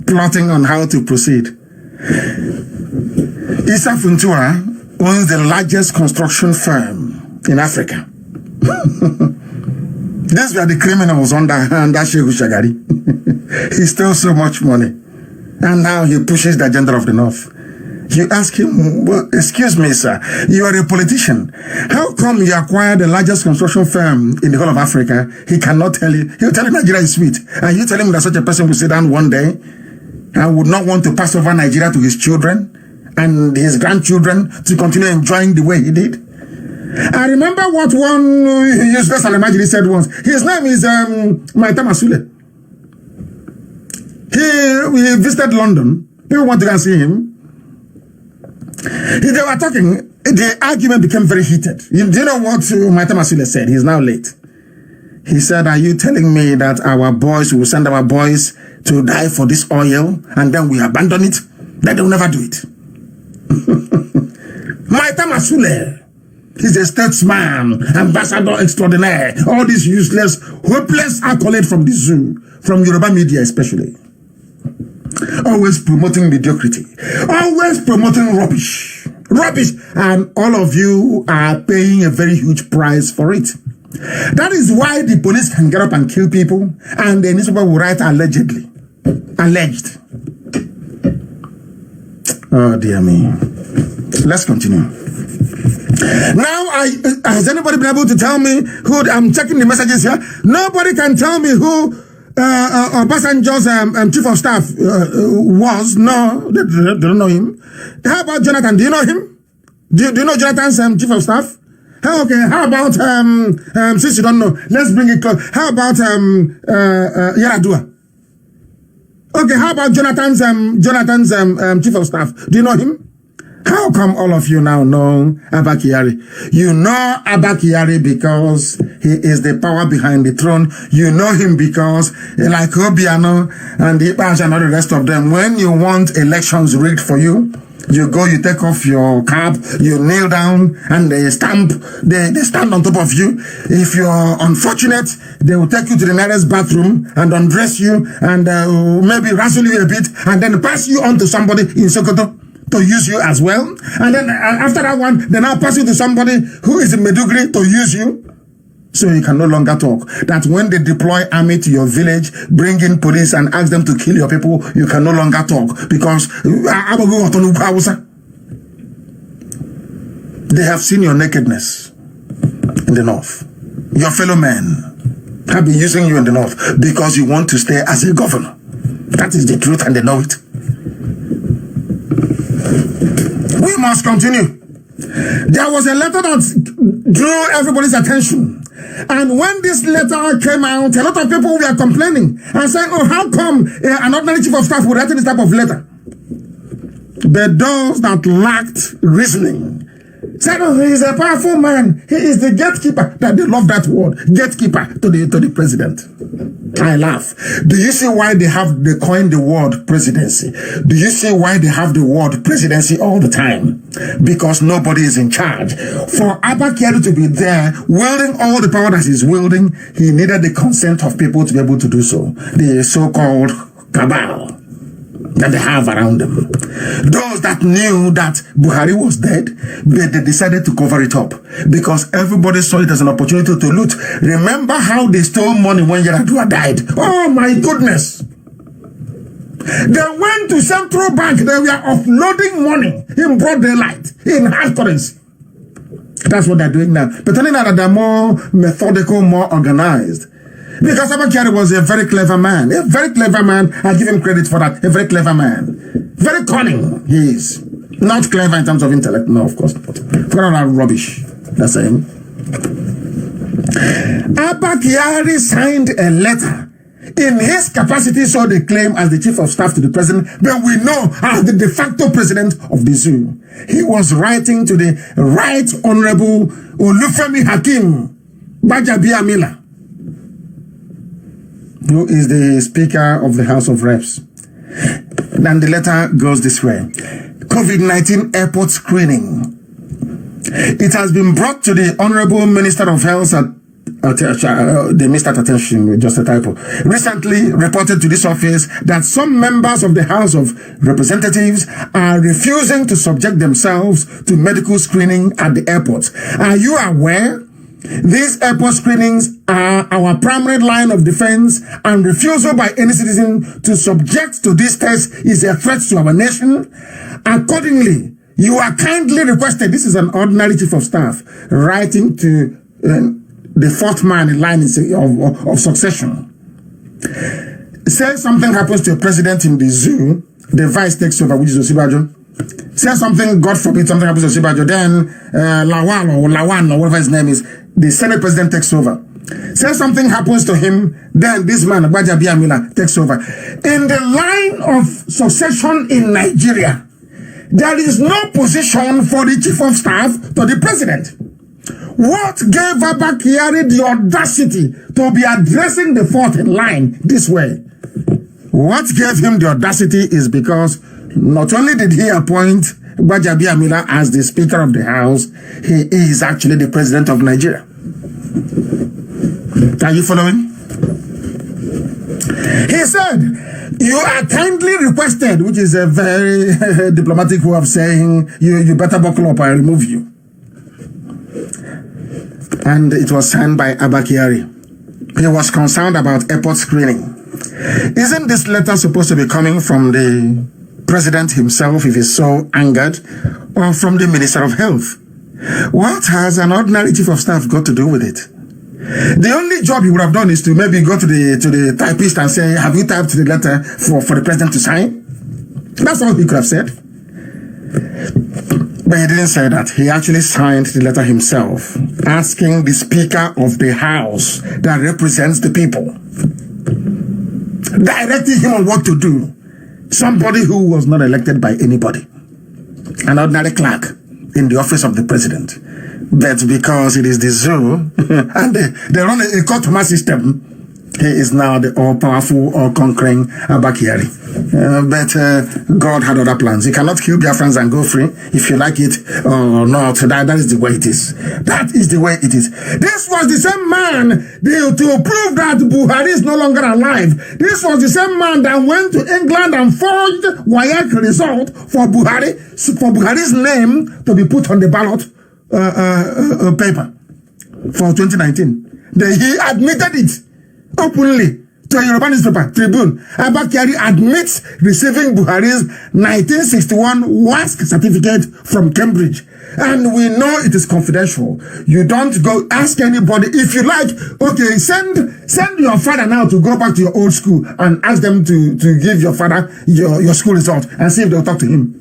plotting on how to proceed. Issa Funtua owns the largest construction firm in Africa. These were the criminals under Shehu Shagari. He stole so much money. And now he pushes the agenda of the North. You ask him, well, excuse me, sir, you are a politician. How come you acquired the largest construction firm in the whole of Africa? He cannot tell you. He'll tell you Nigeria is sweet. And you tell him that such a person will sit down one day and would not want to pass over Nigeria to his children and his grandchildren to continue enjoying the way he did. I remember what one useless Alemajiri said once. His name is Maita Masule. He visited London. People want to go and see him. They were talking. The argument became very heated. Do you know what Maita Masule said? He's now late. He said, are you telling me that our boys will send our boys to die for this oil and then we abandon it? That they will never do it. Maita Masule. He's a statesman, ambassador extraordinaire, all these useless, hopeless accolades from the zoo, from Yoruba media especially. Always promoting mediocrity, always promoting rubbish, and all of you are paying a very huge price for it. That is why the police can get up and kill people, and the newspaper will write allegedly. Alleged. Oh dear me. Let's continue. Now, has anybody been able to tell me who? I'm checking the messages here. Nobody can tell me who Obasanjo's chief of staff was. No, they don't know him. How about Jonathan? Do you know him? Do you know Jonathan's chief of staff? Okay. How about since you don't know, let's bring it close. How about Yaradua? Okay. How about Jonathan's chief of staff? Do you know him? How How come all of you now know Abba Kyari? You know Abba Kyari because he is the power behind the throne. You know him because, like Obiano and Ibash and all the rest of them, when you want elections rigged for you, you go, you take off your cap, you kneel down, and they stand on top of you. If you're unfortunate, they will take you to the nearest bathroom and undress you and maybe wrestle you a bit and then pass you on to somebody in Sokoto to use you as well. And then after that one, they now pass you to somebody who is in Meduguri to use you. So you can no longer talk. That when they deploy army to your village, bring in police and ask them to kill your people, you can no longer talk because they have seen your nakedness in the north. Your fellow men have been using you in the north because you want to stay as a governor. That is the truth and they know it. We must continue. There was a letter that drew everybody's attention. And when this letter came out, a lot of people were complaining and saying, oh, how come an ordinary chief of staff would write this type of letter? But those that lacked reasoning said, oh, he is a powerful man. He is the gatekeeper. That they love that word, gatekeeper to the president. I laugh. Do you see why they coined the word presidency? Do you see why they have the word presidency all the time? Because nobody is in charge. For Abba Kyari to be there, wielding all the power that he's wielding, he needed the consent of people to be able to do so. The so-called cabal that they have around them. Those that knew that Buhari was dead, but they decided to cover it up because everybody saw it as an opportunity to loot. Remember how they stole money when Yaradua died? Oh my goodness! They went to Central Bank, they were offloading money in broad daylight, in hard currency. That's what they're doing now. But turning out that they're more methodical, more organized. Because Abba Kyari was a very clever man. A very clever man. I give him credit for that. A very clever man. Very cunning, he is. Not clever in terms of intellect. No, of course not. Forget all that rubbish. That's him. Abba Kyari signed a letter in his capacity, so they claim, as the chief of staff to the president, but we know as the de facto president of the zoo. He was writing to the Right Honorable Olufemi Hakim Gbajabiamila, who is the Speaker of the House of Reps. And the letter goes this way. COVID-19 airport screening. It has been brought to the Honorable Minister of Health they missed that attention with just a typo. Recently reported to this office that some members of the House of Representatives are refusing to subject themselves to medical screening at the airports. Are you aware? These airport screenings are our primary line of defense, and refusal by any citizen to subject to this test is a threat to our nation. Accordingly, you are kindly requested, this is an ordinary chief of staff, writing to the fourth man in line of succession. Say something happens to a president in the zoo, the vice takes over, which is Osibajo. Say something, God forbid, something happens to Osibajo, then Lawan or whatever his name is, the Senate president takes over. Say something happens to him, then this man, Gbajabiamila, takes over. In the line of succession in Nigeria, there is no position for the chief of staff to the president. What gave Abba Kyari the audacity to be addressing the fourth in line this way? What gave him the audacity is because not only did he appoint Gbajabiamila as the Speaker of the House, he is actually the President of Nigeria. Are you following? He said, you are kindly requested, which is a very diplomatic way of saying you better buckle up, I remove you. And it was signed by Abba Kyari. He was concerned about airport screening. Isn't this letter supposed to be coming from the president himself, if he's so angered, or from the Minister of Health? What has an ordinary chief of staff got to do with it? The only job he would have done is to maybe go to the typist and say, have you typed the letter for the president to sign? That's all he could have said. But he didn't say that. He actually signed the letter himself, asking the Speaker of the House that represents the people, directing him on what to do. Somebody who was not elected by anybody. an ordinary clerk in the office of the president. But because it is the zoo, and they run a court system, he is now the all-powerful, all-conquering Abba Kyari. But God had other plans. He cannot kill Biafrans and go free if you like it or not. That is the way it is. That is the way it is. This was the same man to prove that Buhari is no longer alive. This was the same man that went to England and forged WAEC result for Buhari's name to be put on the ballot paper for 2019. He admitted it openly to a Yoruba newspaper, Tribune. Abba Kyari admits receiving Buhari's 1961 WASC certificate from Cambridge. And we know it is confidential. You don't go ask anybody. If you like, okay, send your father now to go back to your old school and ask them to give your father your school result and see if they'll talk to him.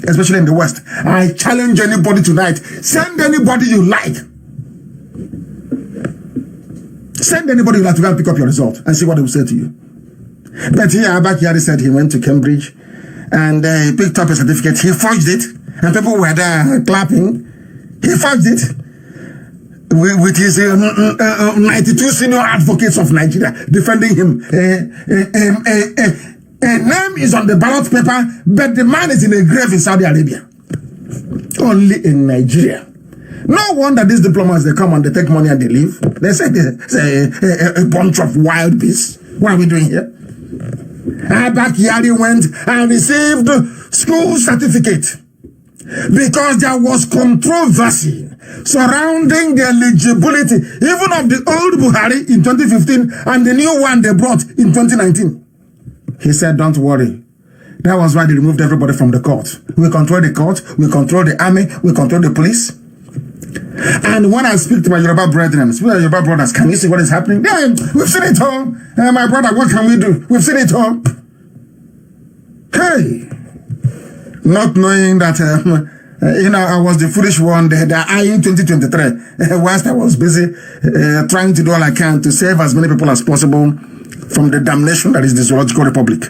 Especially in the West. I challenge anybody tonight. Send anybody you like. Send anybody you like to go and pick up your result and see what they will say to you. But here, Abba Kyari said he went to Cambridge and he picked up a certificate. He forged it and people were there clapping. He forged it with his 92 senior advocates of Nigeria defending him. A name is on the ballot paper, but the man is in a grave in Saudi Arabia. Only in Nigeria. No wonder these diplomats, they come and they take money and they leave. They say a bunch of wild beasts. What are we doing here? Abba Kyari went and received school certificate because there was controversy surrounding the eligibility even of the old Buhari in 2015 and the new one they brought in 2019. He said, don't worry. That was why they removed everybody from the court. We control the court, we control the army, we control the police. And when I speak to my Yoruba brethren, speak to my Yoruba brothers, can you see what is happening? Yeah, we've seen it all. My brother, what can we do? We've seen it all. Hey, not knowing that, I was the foolish one that in 2023, whilst I was busy trying to do all I can to save as many people as possible from the damnation that is the Zoological Republic.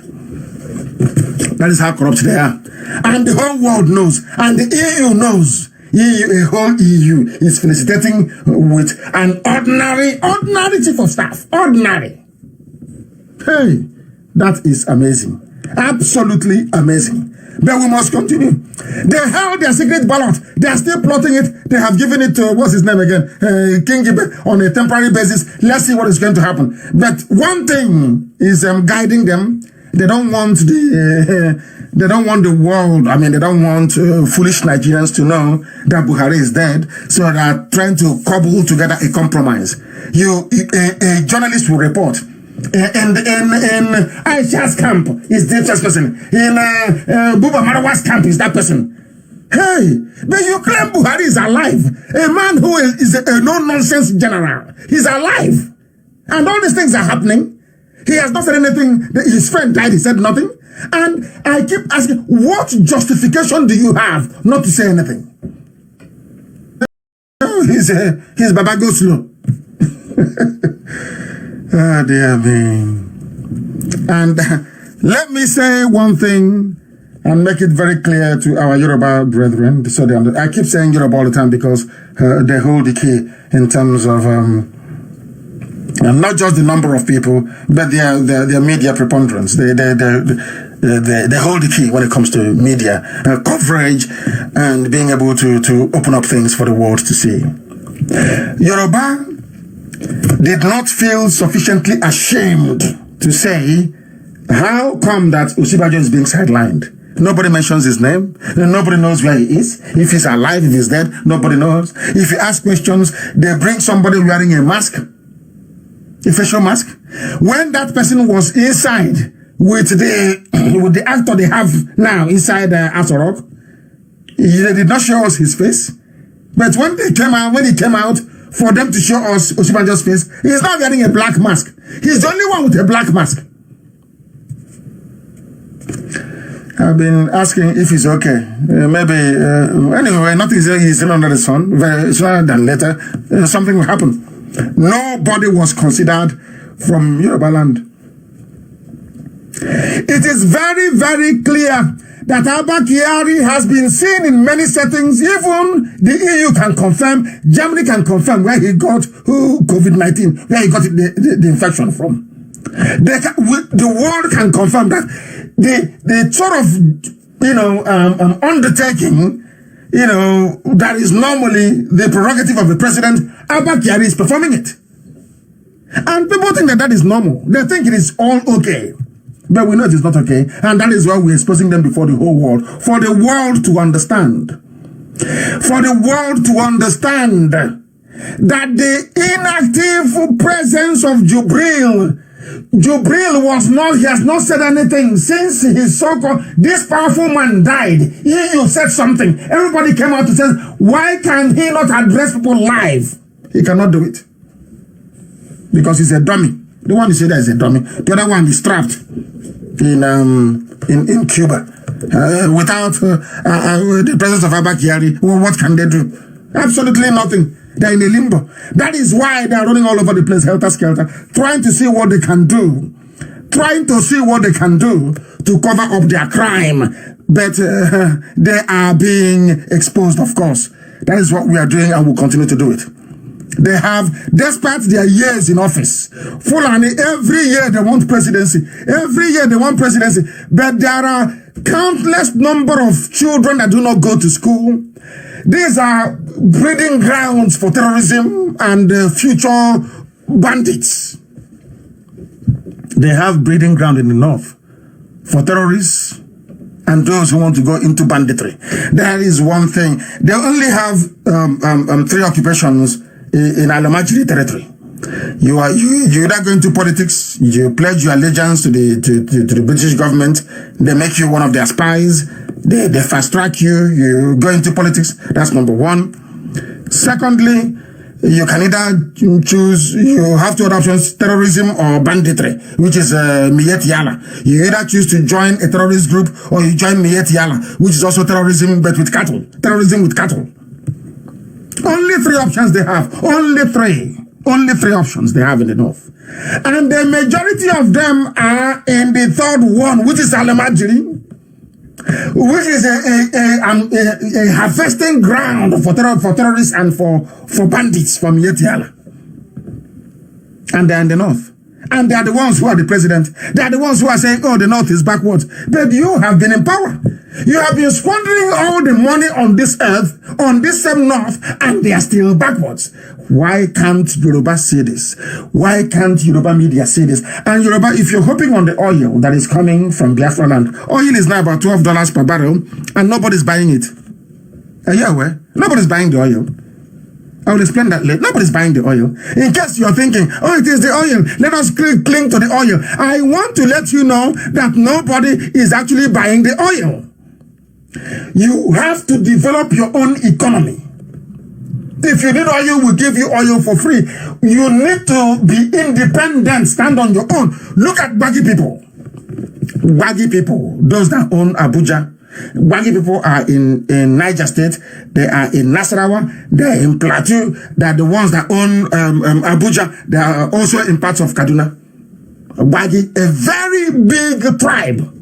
That is how corrupt they are. And the whole world knows, and the EU knows. A whole EU is felicitating with an ordinary chief of staff. Ordinary. Hey, that is amazing. Absolutely amazing. But we must continue. They held their secret ballot. They are still plotting it. They have given it to, what's his name again? King Gibe on a temporary basis. Let's see what is going to happen. But one thing is guiding them. They don't want they don't want the world, they don't want foolish Nigerians to know that Buhari is dead. So they are trying to cobble together a compromise. A journalist will report. In Aisha's camp is this person. In Buba Marawa's camp is that person. Hey, but you claim Buhari is alive. A man who is a no-nonsense general. He's alive. And all these things are happening. He has not said anything. His friend died. He said nothing. And I keep asking, what justification do you have not to say anything? He's Baba go slow. Oh, dear me. And let me say one thing and make it very clear to our Yoruba brethren. So I keep saying Yoruba all the time because they hold the key in terms of and not just the number of people, but their media preponderance. They hold the key when it comes to media coverage and being able to open up things for the world to see. Yoruba did not feel sufficiently ashamed to say, how come that Osibajo is being sidelined? Nobody mentions his name. Nobody knows where he is. If he's alive, if he's dead, nobody knows. If you ask questions, they bring somebody wearing a mask. A facial mask. When that person was inside with the actor they have now inside Aso Rock, they did not show us his face. But when he came out for them to show us Osibajo's face, he's not wearing a black mask. He's the only one with a black mask. I've been asking if he's okay. Anyway, nothing is under the sun. Sooner than later, something will happen. Nobody was considered from Yoruba land. It is very, very clear that Abba Kyari has been seen in many settings. Even the EU can confirm, Germany can confirm where he got COVID-19, where he got the infection from. The world can confirm that the sort of, undertaking, that is normally the prerogative of the president, Abba Kyari is performing it. And people think that is normal. They think it is all okay. But we know it is not okay. And that is why we're exposing them before the whole world. For the world to understand. For the world to understand that the inactive presence of Jubril he has not said anything since his so-called, this powerful man died. You said something. Everybody came out to say, why can he not address people live? He cannot do it. Because he's a dummy. The one you say that is a dummy. The other one is trapped in Cuba. Without the presence of Abba Kyari, well, what can they do? Absolutely nothing. They're in a limbo. That is why they're running all over the place, helter-skelter, trying to see what they can do. Trying to see what they can do to cover up their crime. But they are being exposed, of course. That is what we are doing and will continue to do it. They have, despite their years in office, Fulani, every year they want presidency. Every year they want presidency. But there are countless number of children that do not go to school. These are breeding grounds for terrorism and future bandits. They have breeding ground in the north for terrorists and those who want to go into banditry. That is one thing. They only have 3 occupations in Alamajiri territory. You either go into politics, you pledge your allegiance to the British government, they make you one of their spies, they fast track you, you go into politics. That's number one. Secondly, you can either choose, you have 2 other options, terrorism or banditry, which is Miet Yala. You either choose to join a terrorist group or you join Miet Yala, which is also terrorism but with cattle. Terrorism with cattle. Only 3 options they have. Only 3. Only 3 options they have in the north. And the majority of them are in the 3rd one, which is Alamajiri, which is a harvesting ground for terrorists and for bandits from Yetiala. And they're in the north. And they are the ones who are the president. They are the ones who are saying, oh, the north is backwards. But you have been in power. You have been squandering all the money on this earth, on this same north, and they are still backwards. Why can't Yoruba say this? Why can't Yoruba media say this? And Yoruba, if you're hoping on the oil that is coming from Biafra land, oil is now about $12 per barrel, and nobody's buying it. Are you aware? Nobody's buying the oil. I will explain that later. Nobody's buying the oil. In case you're thinking, oh, it is the oil, let us cling to the oil. I want to let you know that nobody is actually buying the oil. You have to develop your own economy. If you need oil, we'll give you oil for free. You need to be independent, stand on your own. Look at Baggy people. Baggy people, those that own Abuja. Baggy people are in Niger State. They are in Nasarawa. They are in Plateau. They are the ones that own Abuja. They are also in parts of Kaduna. Baggy, a very big tribe.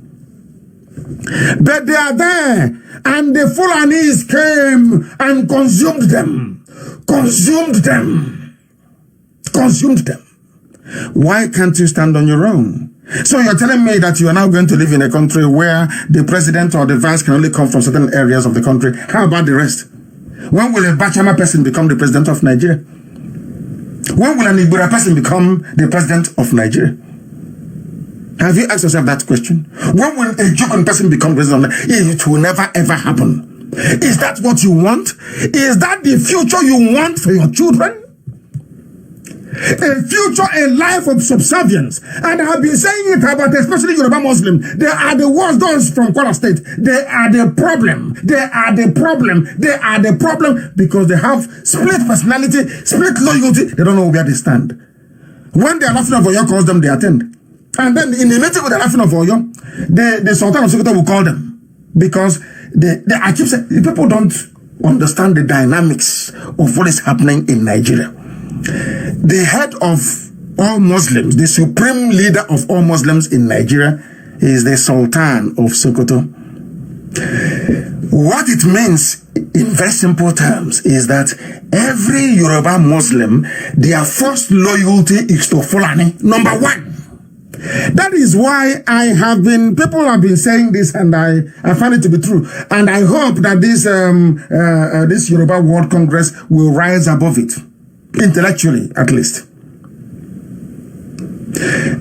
But they are there. And the Fulanis came and consumed them. Consumed them. Consumed them. Why can't you stand on your own? So you're telling me that you are now going to live in a country where the president or the vice can only come from certain areas of the country. How about the rest? When will a Bachama person become the president of Nigeria? When will an Ibura person become the president of Nigeria? Have you asked yourself that question? When will a Jukun person become president of Nigeria? It will never ever happen. Is that what you want? Is that the future you want for your children? A future, a life of subservience. And I have been saying it about especially Yoruba Muslims. They are the worst, those from Kwara State. They are the problem. They are the problem. They are the problem because they have split personality, split loyalty. They don't know where they stand. When they are laughing of Oyo calls them, they attend. And then in the meeting with the laughing of Oyo, the Sultan of Sokoto will call them. Because I keep saying, people don't understand the dynamics of what is happening in Nigeria. The head of all Muslims, the supreme leader of all Muslims in Nigeria is the Sultan of Sokoto. What it means in very simple terms is that every Yoruba Muslim, their first loyalty is to Fulani, number one. That is why people have been saying this, and I find it to be true. And I hope that this Yoruba World Congress will rise above it, intellectually at least.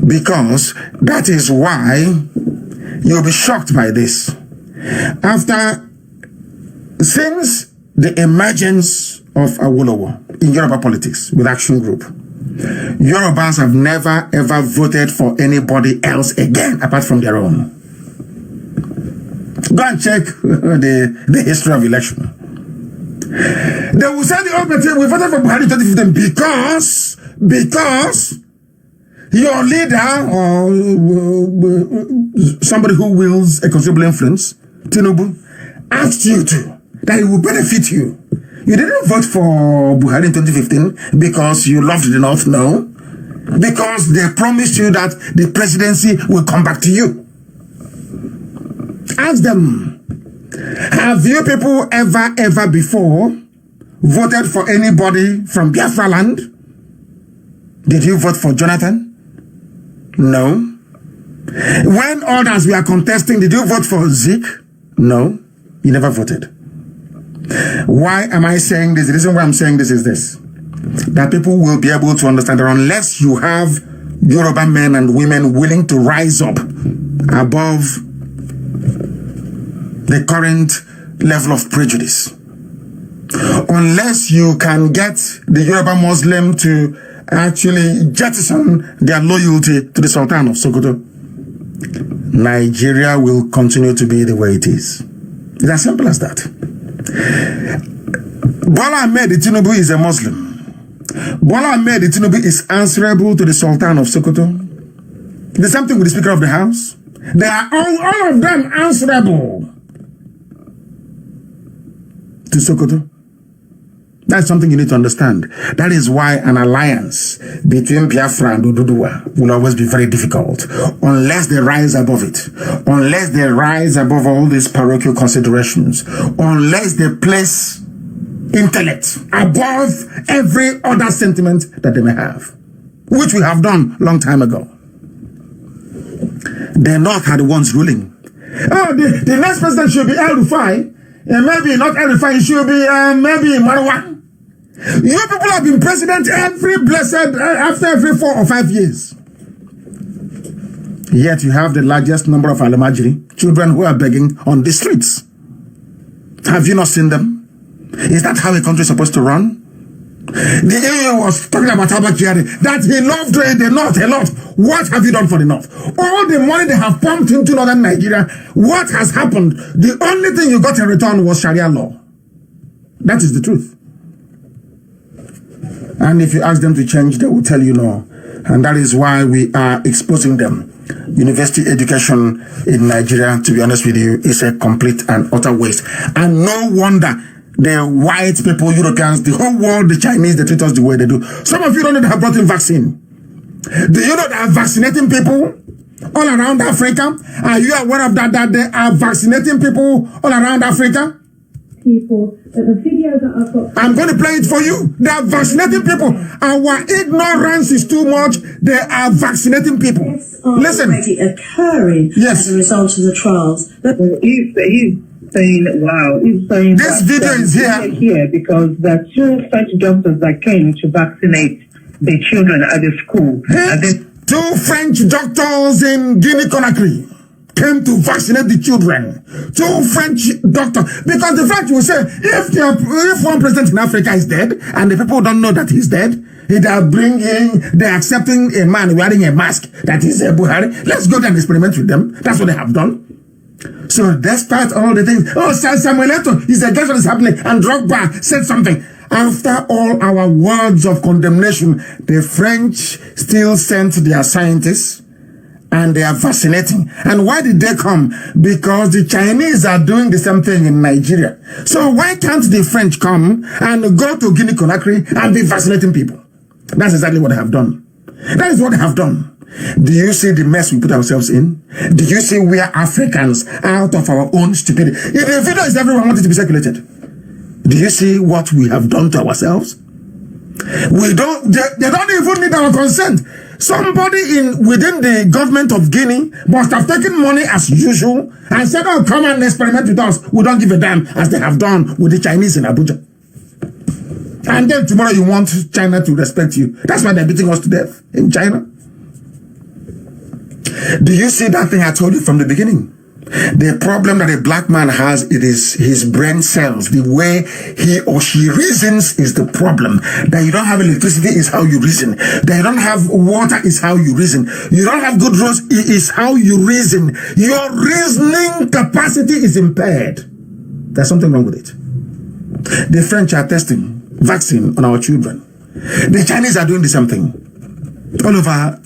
Because that is why you'll be shocked by this. Since the emergence of Awolowo in Yoruba politics with Action Group, Yorubas have never ever voted for anybody else again apart from their own. Go and check the history of election. They will say the open thing, we voted for Buhari 2015 because your leader or somebody who wields a considerable influence, Tinubu, asked you to, that it will benefit you. You didn't vote for Buhari in 2015 because you loved the North, no. Because they promised you that the presidency will come back to you. Ask them, have you people ever before voted for anybody from Biafra land? Did you vote for Jonathan? No. When others were contesting, did you vote for Zeke? No. You never voted. Why am I saying this? The reason why I'm saying this is this. That people will be able to understand that unless you have Yoruba men and women willing to rise up above the current level of prejudice, unless you can get the Yoruba Muslim to actually jettison their loyalty to the Sultan of Sokoto, Nigeria will continue to be the way it is. It's as simple as that. Bola Ahmed Tinubu is a Muslim. Bola Ahmed Tinubu is answerable to the Sultan of Sokoto. The same thing with the Speaker of the House. They are all of them answerable to Sokoto. That's something you need to understand. That is why an alliance between Biafra and Oduduwa will always be very difficult unless they rise above it, unless they rise above all these parochial considerations, unless they place intellect above every other sentiment that they may have, which we have done long time ago. The North are the ones ruling. Oh, the next president should be El Rufai. Maybe not El Rufai, it should be maybe Marwa. You people have been president after every 4 or 5 years. Yet you have the largest number of Alamajiri, children who are begging on the streets. Have you not seen them? Is that how a country is supposed to run? The EU was talking about Abba-Kyari, that he loved the North a lot. What have you done for the North? All the money they have pumped into northern Nigeria, what has happened? The only thing you got in return was Sharia law. That is the truth. And if you ask them to change, they will tell you no. And that is why we are exposing them. University education in Nigeria, to be honest with you, is a complete and utter waste. And no wonder the white people, Europeans, the whole world, the Chinese, they treat us the way they do. Some of you don't know they have brought in vaccine. Do you know they are vaccinating people all around Africa? Are you aware of that they are vaccinating people all around Africa? People, the video that I've got. I'm going to play it for you. They are vaccinating people. Our ignorance is too much. They are vaccinating people. Listen. Already occurring as a result of the trials. He's saying, wow, he's saying this video is here because there are 2 French doctors that came to vaccinate the children at the school. And then 2 French doctors in Guinea-Conakry came to vaccinate the children. 2 French doctors. Because the French will say, if one president in Africa is dead, and the people don't know that he's dead, they're accepting a man wearing a mask that is Buhari. Let's go there and experiment with them. That's what they have done. So despite all the things, Samuel Eto'o is against what is happening, and Drogba said something. After all our words of condemnation, the French still sent their scientists and they are vaccinating. And why did they come? Because the Chinese are doing the same thing in Nigeria. So why can't the French come and go to Guinea-Conakry and be vaccinating people? That's exactly what they have done. That is what they have done. Do you see the mess we put ourselves in? Do you see we are Africans out of our own stupidity? If the video is everyone wanted to be circulated, do you see what we have done to ourselves? They don't even need our consent. Somebody within the government of Guinea must have taken money as usual and said, oh, come and experiment with us. We don't give a damn, as they have done with the Chinese in Abuja. And then tomorrow you want China to respect you. That's why they're beating us to death in China. Do you see that thing I told you from the beginning? The problem that a black man has, it is his brain cells. The way he or she reasons is the problem. That you don't have electricity is how you reason. That you don't have water is how you reason. You don't have good roads is how you reason. Your reasoning capacity is impaired. There's something wrong with it. The French are testing vaccine on our children. The Chinese are doing the same thing all over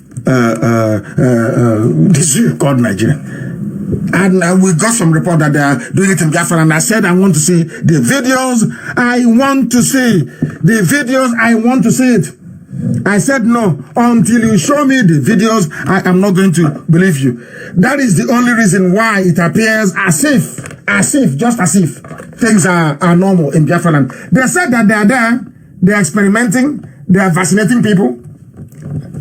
this called Nigeria. And we got some report that they are doing it in Biafra, and I said I want to see the videos. I want to see the videos. I want to see it. I said no, until you show me the videos, I am not going to believe you. That is the only reason why it appears as if, just as if things are normal in Biafra land. They said that they are there, they are experimenting, they are vaccinating people,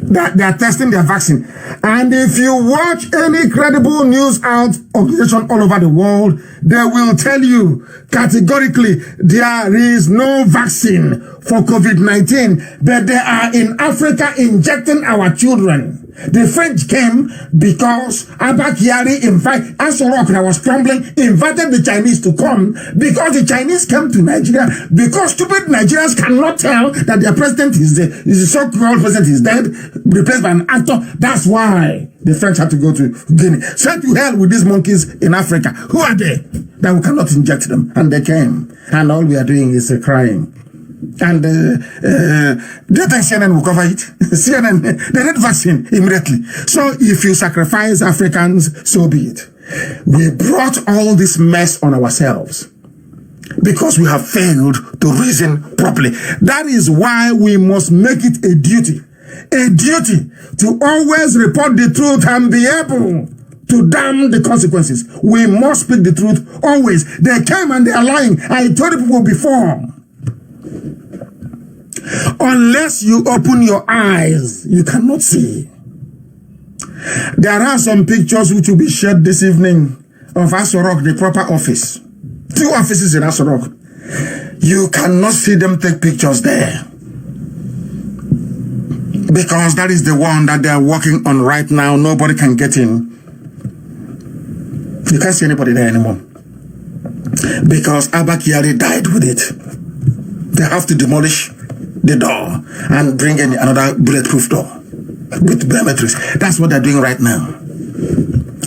that they are testing their vaccine. And if you watch any credible news out organization all over the world, they will tell you categorically there is no vaccine for COVID-19, but they are in Africa injecting our children. The French came because Abba Kyari invited Asorok, that was crumbling, invited the Chinese to come because the Chinese came to Nigeria because stupid Nigerians cannot tell that their president is the so-called president is dead, replaced by an actor. That's why the French had to go to Guinea. Send to hell with these monkeys in Africa. Who are they that we cannot inject them? And they came. And all we are doing is crying. And do you think CNN will cover it? CNN, they need vaccine immediately. So if you sacrifice Africans, so be it. We brought all this mess on ourselves because we have failed to reason properly. That is why we must make it a duty to always report the truth and be able to damn the consequences. We must speak the truth always. They came and they are lying. I told people before, unless you open your eyes, you cannot see. There are some pictures which will be shared this evening of Asorok, the proper office. 2 offices in Asorok. You cannot see them take pictures there, because that is the one that they are working on right now. Nobody can get in. You can't see anybody there anymore because Abba Kyari died with it. They have to demolish the door and bring in another bulletproof door with biometrics. That's what they're doing right now.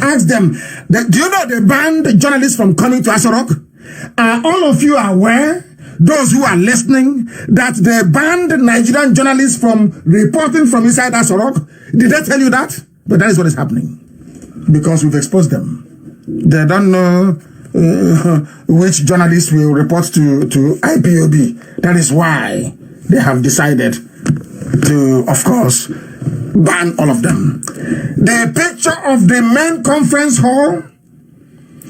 Ask them, do you know they banned journalists from coming to Asorok? Are all of you aware, those who are listening, that they banned Nigerian journalists from reporting from inside Asorok? Did they tell you that? But that is what is happening because we've exposed them. They don't know which journalists will report to IPOB. That is why they have decided to, of course, ban all of them. The picture of the main conference hall,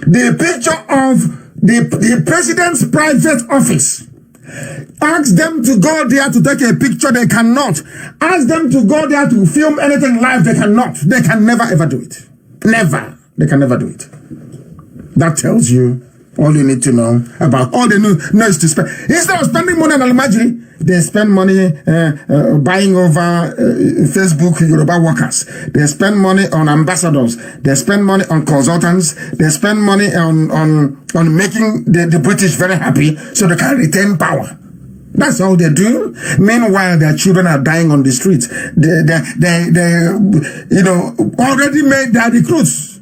the picture of the president's private office. Ask them to go there to take a picture, they cannot. Ask them to go there to film anything live, they cannot. They can never ever do it. Never. They can never do it. That tells you all you need to know about all they know is to spend. Instead of spending money on Al-Majri, they spend money buying over Facebook Yoruba workers. They spend money on ambassadors. They spend money on consultants. They spend money on making the British very happy so they can retain power. That's all they do. Meanwhile, their children are dying on the streets. They already made their recruits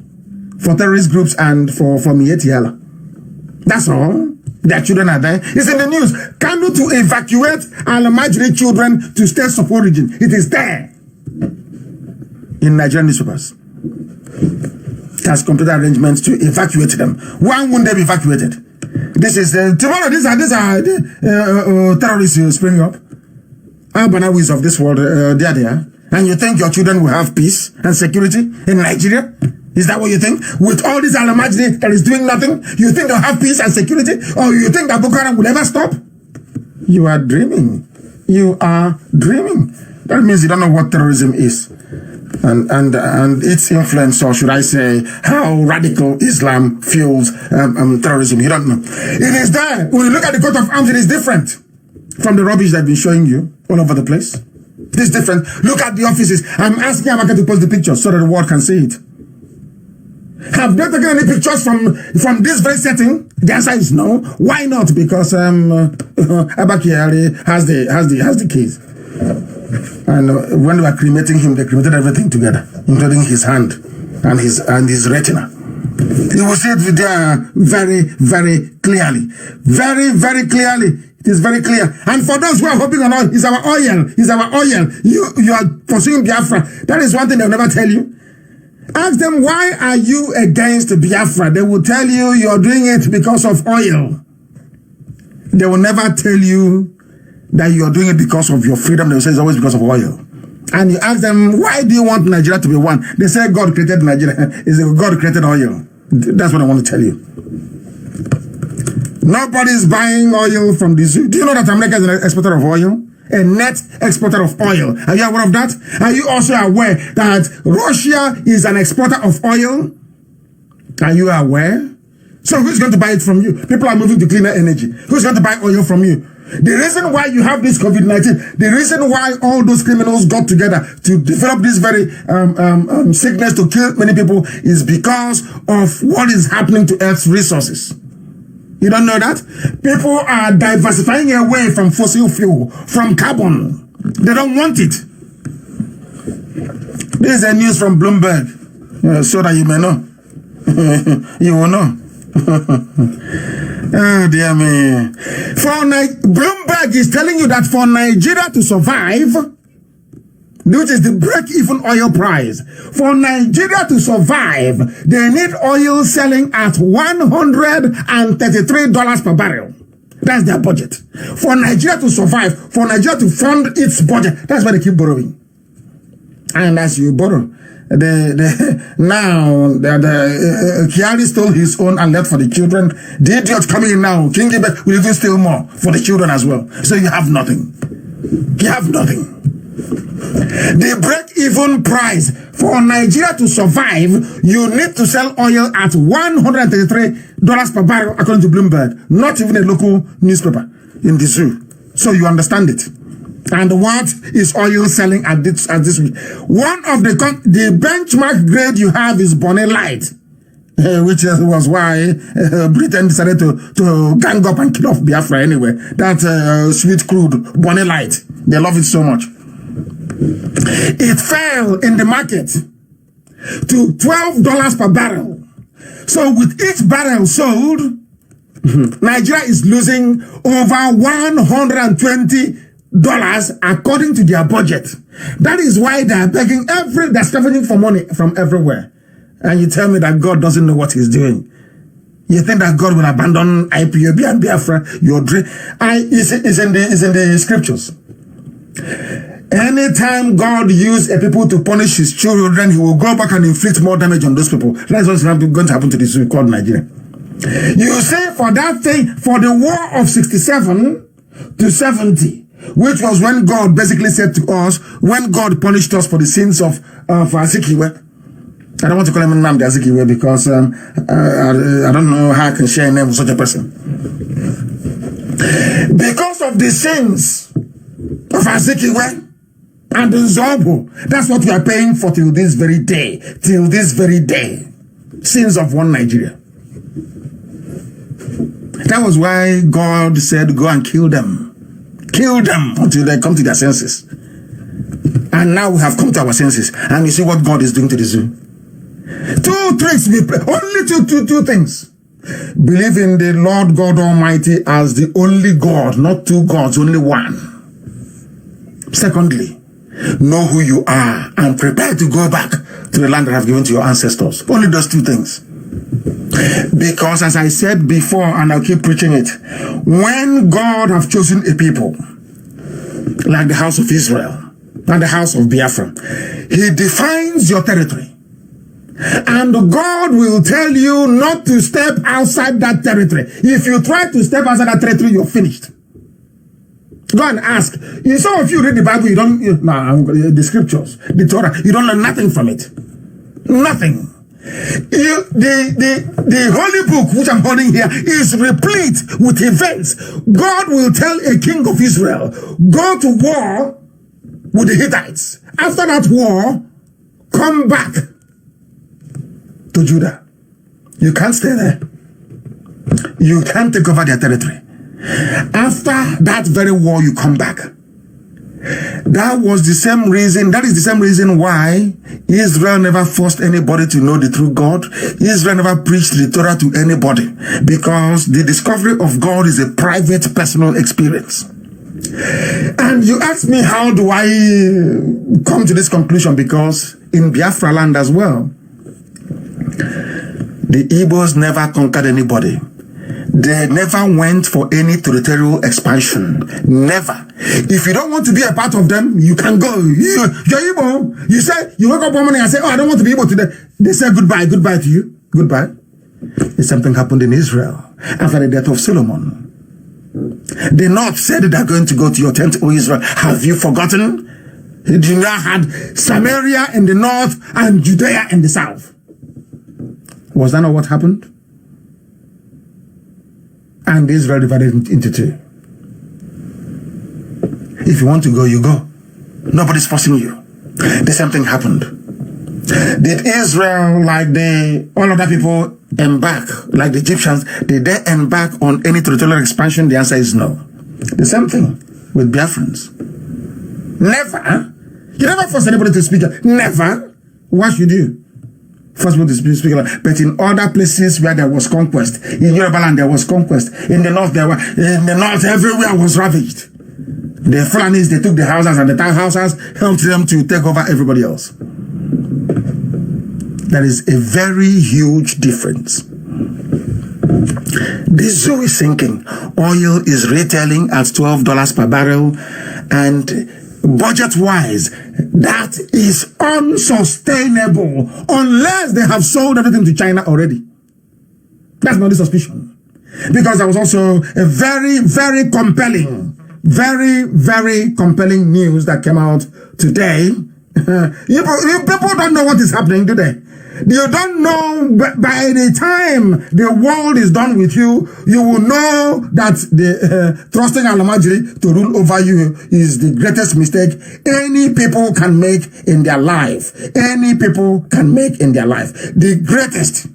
for terrorist groups and for Mietiala. That's all. Their children are dying. It's in the news. Kanu to evacuate Al-Majri children to states of origin. It is there in Nigerian newspapers. It has completed arrangements to evacuate them. Why won't they be evacuated? This is tomorrow. These are terrorists springing up. Al-Banawis of this world. They are there. And you think your children will have peace and security in Nigeria? Is that what you think? With all this Al-Majdi that is doing nothing, you think they'll have peace and security? Or you think that Boko Haram will ever stop? You are dreaming. You are dreaming. That means you don't know what terrorism is. And its influence, or should I say, how radical Islam fuels terrorism. You don't know. It is there. When you look at the coat of arms, it is different from the rubbish that I've been showing you all over the place. It is different. Look at the offices. I'm asking Amaka to post the pictures so that the world can see it. Have they taken any pictures from this very setting? The answer is no. Why not? Because Abakari has the keys. And when they were cremating him, they cremated everything together, including his hand and his retina. You will see it there very, very clearly. Very, very clearly. It is very clear. And for those who are hoping on oil, it's our oil. It's our oil. You are pursuing Biafra. That is one thing they'll never tell you. Ask them, why are you against Biafra? They will tell you you're doing it because of oil. They will never tell you that you're doing it because of your freedom. They will say it's always because of oil. And you ask them, why do you want Nigeria to be one? They say God created Nigeria. It's God created oil. That's what I want to tell you. Nobody's buying oil from the zoo. Do you know that America is an exporter of oil? A net exporter of oil. Are you aware of that? Are you also aware that Russia is an exporter of oil? Are you aware? So who's going to buy it from you? People are moving to cleaner energy. Who's going to buy oil from you? The reason why you have this COVID-19, the reason why all those criminals got together to develop this very sickness to kill many people is because of what is happening to Earth's resources. You don't know that? People are diversifying away from fossil fuel, from carbon. They don't want it. This is a news from Bloomberg, so that you may know. You will know. Oh, dear me. Bloomberg is telling you that for Nigeria to survive, which is the break-even oil price, for Nigeria to survive, they need oil selling at $133 per barrel. That's their budget. For Nigeria to survive, for Nigeria to fund its budget, that's why they keep borrowing. And as you borrow, Kyari stole his own and left for the children. The idiot coming in now, King Gilbert will even steal more for the children as well. So you have nothing. You have nothing. The break-even price for Nigeria to survive, you need to sell oil at $133 per barrel, according to Bloomberg. Not even a local newspaper in the zoo. So you understand it. And what is oil selling at this week? One of the benchmark grade you have is Bonny Light, which was why Britain decided to gang up and kill off Biafra anyway. That sweet crude Bonny Light, they love it so much. It fell in the market to $12 per barrel. So with each barrel sold, Nigeria is losing over $120 according to their budget. That is why they are begging they're scavenging for money from everywhere. And you tell me that God doesn't know what he's doing. You think that God will abandon IPOB and Biafra? Your dream is in the scriptures. Anytime God uses a people to punish his children, he will go back and inflict more damage on those people. That's what's going to happen to this called Nigeria. You say for that thing, for the war of 67 to 70, which was when God basically said to us, when God punished us for the sins of Azikiwe. I don't want to call him Nnamdi Azikiwe because I don't know how I can share a name with such a person. Because of the sins of Azikiwe and Nzobo, that's what we are paying for till this very day. Till this very day. Sins of one Nigeria. That was why God said, go and kill them. Kill them until they come to their senses. And now we have come to our senses. And you see what God is doing to the zoo. Two tricks we play. Only two things. Believe in the Lord God Almighty as the only God, not two gods, only one. Secondly, know who you are and prepare to go back to the land that I have given to your ancestors. Only those two things. Because as I said before, and I'll keep preaching it, when God have chosen a people, like the house of Israel, and the house of Biafra. He defines your territory. And God will tell you not to step outside that territory. If you try to step outside that territory, you're finished. Go and ask. Some of you read the Bible, the scriptures, the Torah, you don't learn nothing from it. Nothing. The holy book which I'm holding here is replete with events. God will tell a king of Israel, go to war with the Hittites. After that war, come back to Judah. You can't stay there. You can't take over their territory. After that very war, you come back. That is the same reason why Israel never forced anybody to know the true God. Israel never preached the Torah to anybody, because the discovery of God is a private, personal experience. And you ask me, how do I come to this conclusion? Because in Biafra land as well, the Igbos never conquered anybody. They never went for any territorial expansion. Never. If you don't want to be a part of them, you can go. You're Igbo. You say, you wake up one morning and say, oh, I don't want to be Igbo today. They say goodbye to you. Goodbye. The same thing happened in Israel after the death of Solomon. The north said they're going to go to your tent, O Israel. Have you forgotten? You now had Samaria in the north and Judea in the south. Was that not what happened? And Israel divided into two. If you want to go, you go. Nobody's forcing you. The same thing happened. Did Israel, like all other people, embark, like the Egyptians, did they embark on any territorial expansion? The answer is no. The same thing with Biafrans. Never. You never force anybody to speak. Never. Why should you? First people to speak, but in other places where there was conquest, in Yoruba land there was conquest, in the north everywhere was ravaged. The Fulanis, they took the houses, and the townhouses helped them to take over everybody else. There is a very huge difference. The zoo is sinking. Oil is retailing at $12 per barrel, and budget-wise, that is unsustainable unless they have sold everything to China already. That's my only suspicion. Because there was also a very, very compelling news that came out today. People don't know what is happening, do they? You don't know, but by the time the world is done with you, you will know that trusting Alamajiri to rule over you is the greatest mistake any people can make in their life. Any people can make in their life. The greatest.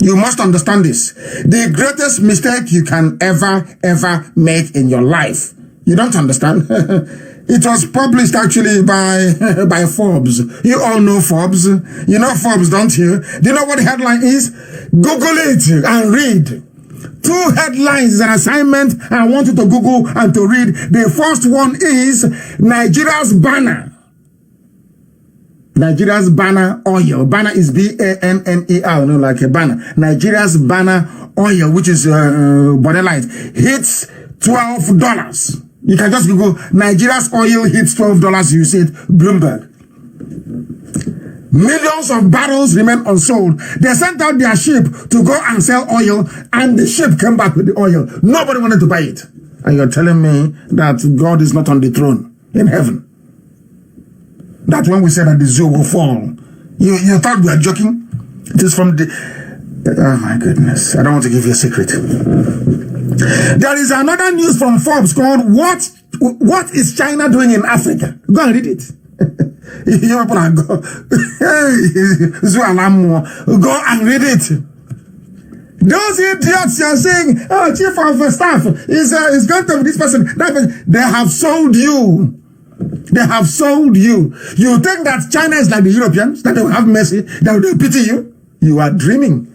You must understand this. The greatest mistake you can ever make in your life. You don't understand? It was published actually by Forbes. You all know Forbes. You know Forbes, don't you? Do you know what the headline is? Google it and read. 2 headlines is an assignment I want you to Google and to read. The first one is Nigeria's banner. Nigeria's banner oil. Banner is B-A-N-N-E-R, like a banner. Nigeria's banner oil, which is Body Light, hits $12. You can just Google Nigeria's oil hits $12. You see it, Bloomberg. Millions of barrels remain unsold. They sent out their ship to go and sell oil, and the ship came back with the oil. Nobody wanted to buy it. And you're telling me that God is not on the throne in heaven? That when we said that the zoo will fall, you thought we were joking? It is from the... Oh my goodness. I don't want to give you a secret. There is another news from Forbes called What is China doing in Africa? Go and read it. You people are go and read it. Those idiots are saying, oh, chief of staff is going to be this person, that person. They have sold you. They have sold you. You think that China is like the Europeans, that they will have mercy, that they will pity you? You are dreaming.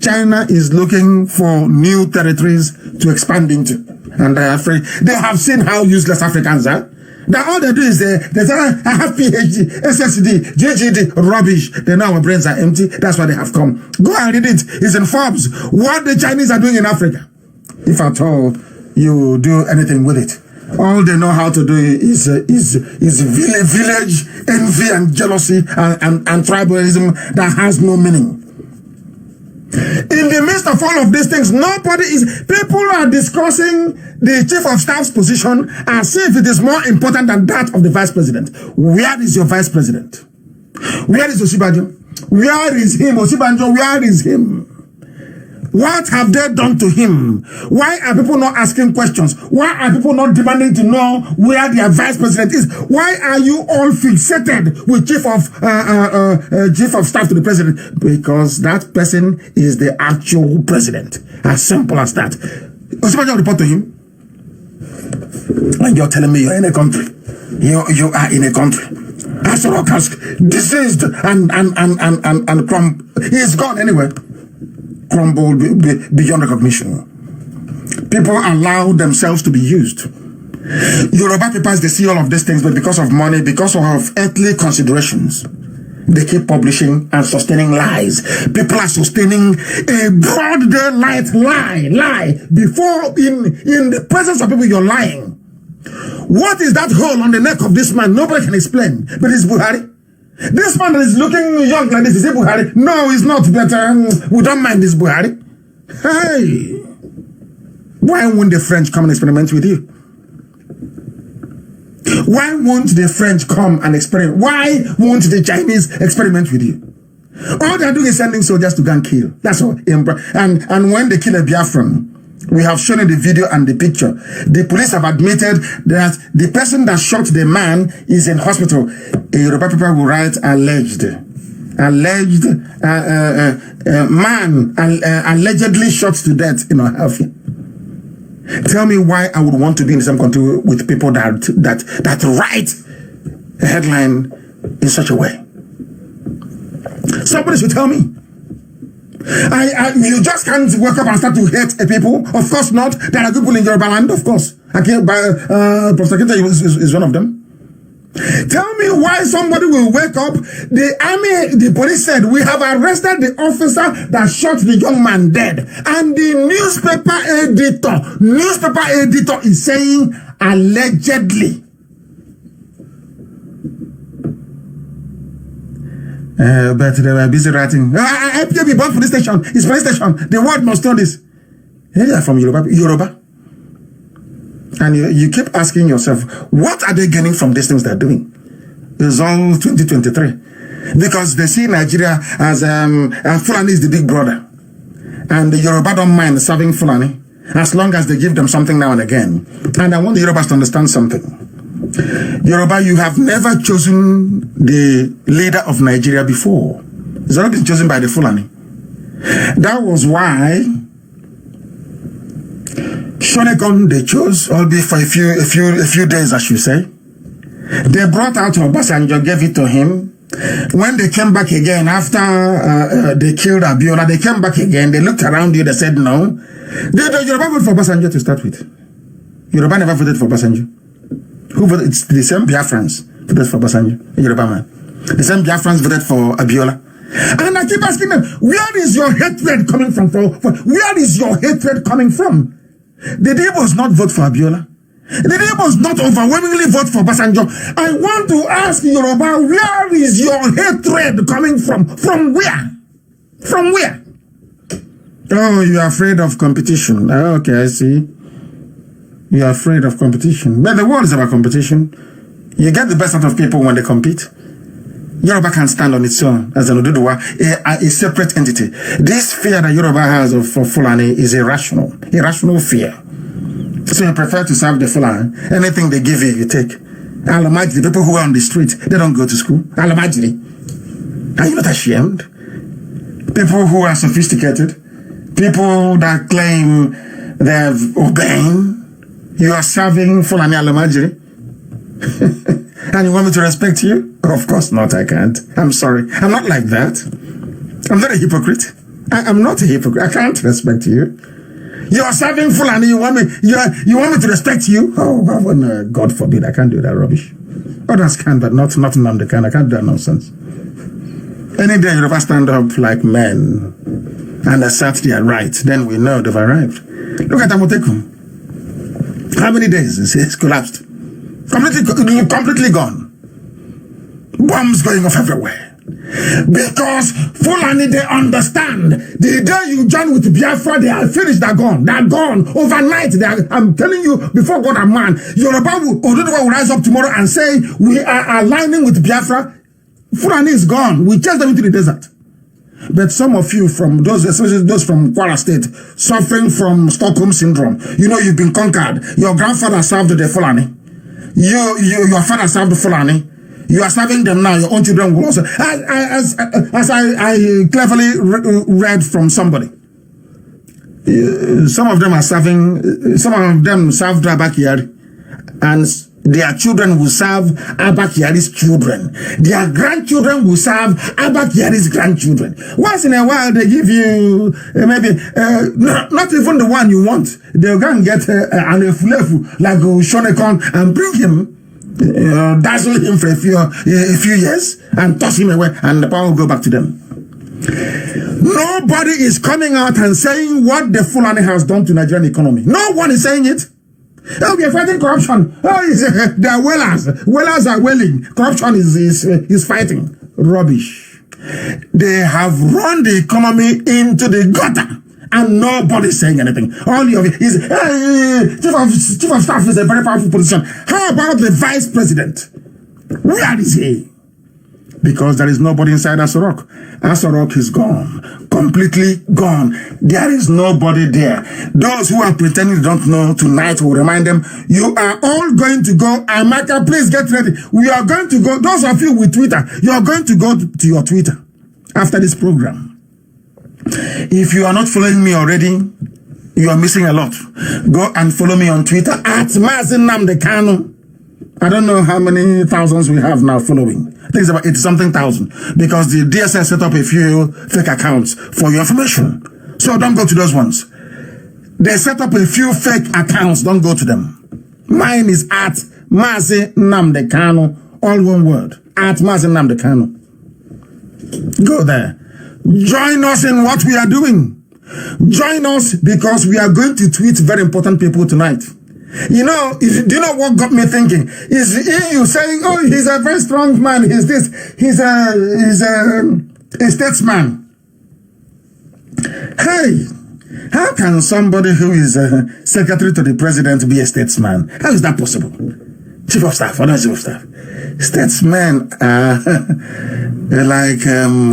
China is looking for new territories to expand into. And they are afraid. They have seen how useless Africans are. That all they do is they say, I have PhD, SSD, GGD, rubbish. They know our brains are empty. That's why they have come. Go and read it. It's in Forbes. What the Chinese are doing in Africa. If at all you do anything with it. all they know how to do is village envy and jealousy and tribalism that has no meaning. In the midst of all of these things, people are discussing the chief of staff's position as if it is more important than that of the vice president. Where is your vice president? Where is Osibanjo? Where is him? Osibanjo, where is him? What have they done to him? Why are people not asking questions? Why are people not demanding to know where their vice president is? Why are you all fixated with chief of staff to the president? Because that person is the actual president. As simple as that. Osibanjo report to him. And you're telling me you're in a country. You are in a country. Asorok has diseased and crumbled. He's gone anyway. Crumbled beyond recognition. People allow themselves to be used. Yoruba papers, they see all of these things, but because of money, because of earthly considerations, they keep publishing and sustaining lies. People are sustaining a broad daylight lie. Before, in the presence of people, you're lying. What is that hole on the neck of this man? Nobody can explain, but it's Buhari. This man is looking young like this. Is it Buhari? No, it's not, but we don't mind this Buhari. Hey, why won't the French come and experiment with you? Why won't the French come and experiment? Why won't the Chinese experiment with you? All they're doing is sending soldiers to go and kill. That's all. And when they kill a Biafran, we have shown in the video and the picture. The police have admitted that the person that shot the man is in hospital. A Yoruba people will write alleged. Man allegedly shot to death in Ohafia. Tell me why I would want to be in the same country with people that write a headline in such a way. Somebody should tell me. You just can't wake up and start to hate a people. Of course not. There are people in Yoruba land, of course. Professor Kinta is one of them. Tell me why somebody will wake up. The police said, we have arrested the officer that shot the young man dead. And the newspaper editor is saying, allegedly. But they were busy writing. IPOB bought police station. It's police station. The world must know this. They are from Yoruba. And you keep asking yourself, what are they gaining from these things they're doing? It's all 2023. Because they see Nigeria as Fulani is the big brother. And the Yoruba don't mind serving Fulani as long as they give them something now and again. And I want the Yorubas to understand something. Yoruba, you have never chosen the leader of Nigeria before. It's already been chosen by the Fulani. That was why Shonegon they chose, albeit for a few days, as you say. They brought out Obasanjo, gave it to him. When they came back again, after they killed Abiola, they came back again, they looked around you, they said no. The Yoruba voted for Obasanjo to start with. Yoruba never voted for Obasanjo. Who voted? It's the same Biafrans voted for Obasanjo, Yoruba man. The same Biafrans voted for Abiola. And I keep asking them, where is your hatred coming from? Where is your hatred coming from? The Igbos not vote for Abiola. The Igbos not overwhelmingly vote for Obasanjo. I want to ask Yoruba, where is your hatred coming from? From where? From where? Oh, you are afraid of competition. Okay, I see. You are afraid of competition. But the world is about competition. You get the best out of people when they compete. Yoruba can stand on its own as an Oduduwa, a separate entity. This fear that Yoruba has for Fulani is irrational fear. So you prefer to serve the Fulani. Anything they give you, you take. Alamajiri, people who are on the street, they don't go to school. Alamajiri. Are you not ashamed? People who are sophisticated, people that claim they're obeying, you are serving Fulani Alamajiri. And you want me to respect you? Of course not, I can't. I'm sorry. I'm not like that. I'm not a hypocrite. I'm not a hypocrite. I can't respect you. You are serving Fulani. You want me to respect you? Oh, no, God forbid. I can't do that rubbish. Others can, but not Nnamdi Kanu. I can't do that nonsense. Any day you ever stand up like men and assert their right, then we know they've arrived. Look at Amotekun. How many days? It's collapsed. Completely gone. Bombs going off everywhere. Because Fulani, they understand. The day you join with Biafra, they are finished, they're gone. They're gone. Overnight, I'm telling you, before God and man, Yoruba will rise up tomorrow and say, we are aligning with Biafra. Fulani is gone. We chased them into the desert. But some of you from those, especially those from Kwara State, suffering from Stockholm Syndrome, you know you've been conquered. Your grandfather served the Fulani. Your father served the Fulani. You are serving them now. Your own children will also. As I cleverly read from somebody, some of them are serving. Some of them served Abba Kyari, and their children will serve Abba Kyari's children. Their grandchildren will serve Abba Kyari's grandchildren. Once in a while, they give you maybe not even the one you want. They'll go and get an efulefu like Shonekon and bring him. Dazzle him for a few years and toss him away, and the power will go back to them. Nobody is coming out and saying what the Fulani has done to Nigerian economy. No one is saying it. Oh, we are fighting corruption. Oh, they are whalers. Whalers are whaling. Corruption is fighting. Rubbish. They have run the economy into the gutter. And nobody's saying anything. All of it is, chief of staff is a very powerful position. How about the vice president? Where is he? Because there is nobody inside Aso Rock. Aso Rock is gone. Completely gone. There is nobody there. Those who are pretending they don't know tonight will remind them, you are all going to go. Amaka, please get ready. We are going to go. Those of you with Twitter, you are going to go to your Twitter after this program. If you are not following me already, you are missing a lot. Go and follow me on Twitter at Mazi Nnamdi Kanu. I don't know how many thousands we have now following. I think it's about 80-something thousand, because the DSS set up a few fake accounts for your information. So don't go to those ones. They set up a few fake accounts. Don't go to them. Mine is at Mazi Nnamdi Kanu. All one word. At Mazi Nnamdi Kanu. Go there. Join us in what we are doing. Join us, because we are going to tweet very important people tonight. You know, do you know what got me thinking? Is you saying, oh, he's a very strong man. He's this. He's a statesman. Hey, how can somebody who is a secretary to the president be a statesman? How is that possible? Chief of staff, or not chief of staff? Statesmen are like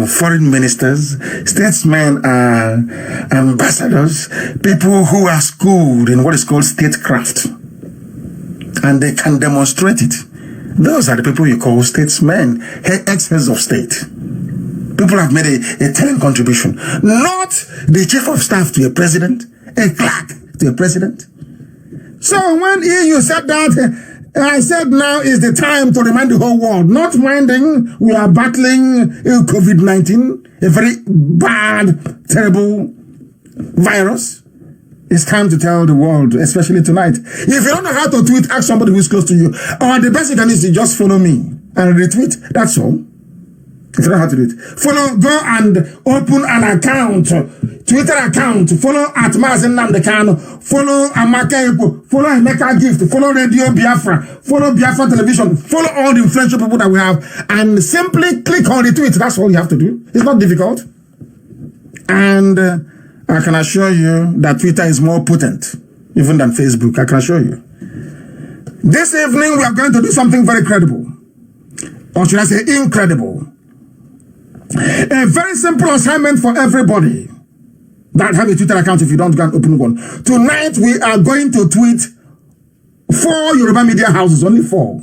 foreign ministers. Statesmen are ambassadors, people who are schooled in what is called statecraft, and they can demonstrate it. Those are the people you call statesmen, ex-heads of state. People have made a telling contribution. Not the chief of staff to a president, a clerk to a president. So when you said that, I said now is the time to remind the whole world, not minding we are battling COVID-19, a very bad, terrible virus. It's time to tell the world, especially tonight. If you don't know how to tweet, ask somebody who is close to you. Or the best you can do is to just follow me and retweet. That's all. If you don't know how to do it. Follow, go and open an account, Twitter account. Follow at Mazi Nnamdi Kanu. Follow Amaka Ekpo. Follow Emeka Gift. Follow Radio Biafra. Follow Biafra Television. Follow all the influential people that we have. And simply click on the tweet. That's all you have to do. It's not difficult. And I can assure you that Twitter is more potent even than Facebook. I can assure you. This evening we are going to do something very credible. Or should I say incredible. A very simple assignment for everybody that have a Twitter account if you don't go and open one. Tonight we are going to tweet 4 Yoruba media houses, only 4.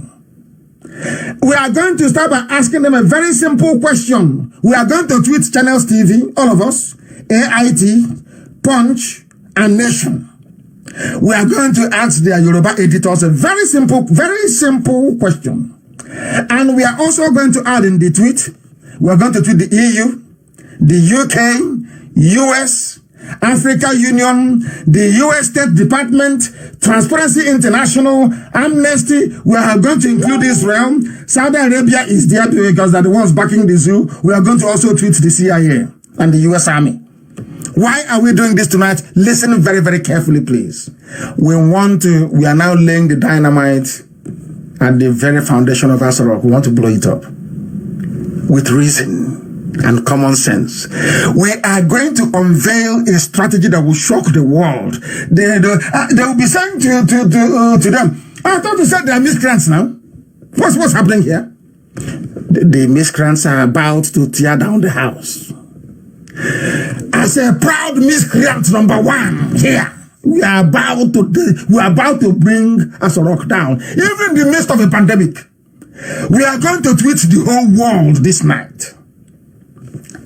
We are going to start by asking them a very simple question. We are going to tweet Channels TV, all of us, AIT, Punch, and Nation. We are going to ask their Yoruba editors a very simple question. And we are also going to add in the tweet, we are going to tweet the EU, the UK, US, Africa Union, the US State Department, Transparency International, Amnesty. We are going to include Israel. Saudi Arabia is there because they're the ones backing the zoo. We are going to also tweet the CIA and the US Army. Why are we doing this tonight? Listen very, very carefully, please. We are now laying the dynamite at the very foundation of Aso Rock. We want to blow it up with reason and common sense. We are going to unveil a strategy that will shock the world. They will be saying to them, I thought you said they are miscreants now. What's happening here? The miscreants are about to tear down the house. As a proud miscreant number one here, we are about to bring Aso Rock down, even in the midst of a pandemic. We are going to tweet the whole world this night.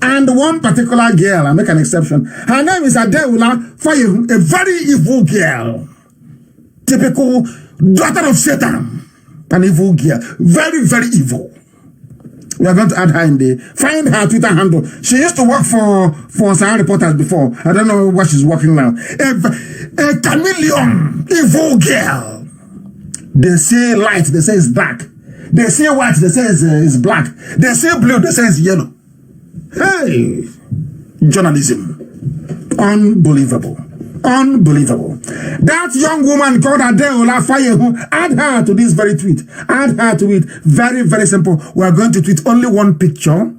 And one particular girl, I make an exception. Her name is Adeola Faye, a very evil girl, typical daughter of Satan, an evil girl, very, very evil. We are going to add her in there. Find her Twitter handle. She used to work for Sahara Reporters before. I don't know what she's working now. A chameleon, evil girl. They say light, they say it's dark. They say white, they say it's black. They say blue, they say it's yellow. Hey, journalism. Unbelievable. Unbelievable. That young woman called Adeola Faye, add her to this very tweet. Add her to it. Very, very simple. We are going to tweet only one picture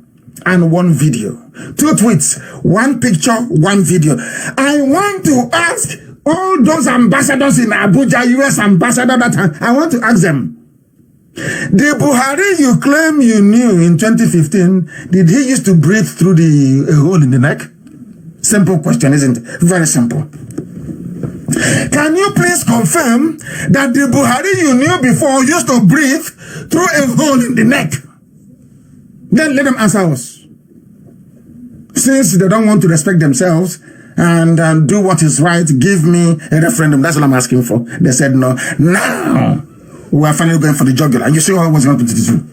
and one video. 2 tweets. 1 picture, 1 video. I want to ask all those ambassadors in Abuja, US ambassador, I want to ask them. The Buhari you claim you knew in 2015, did he used to breathe through the hole in the neck? Simple question, isn't it? Very simple. Can you please confirm that the Buhari you knew before used to breathe through a hole in the neck? Then let them answer us. Since they don't want to respect themselves and do what is right, give me a referendum. That's what I'm asking for. They said no. Now, we are finally going for the jugular. And you see what was going to do.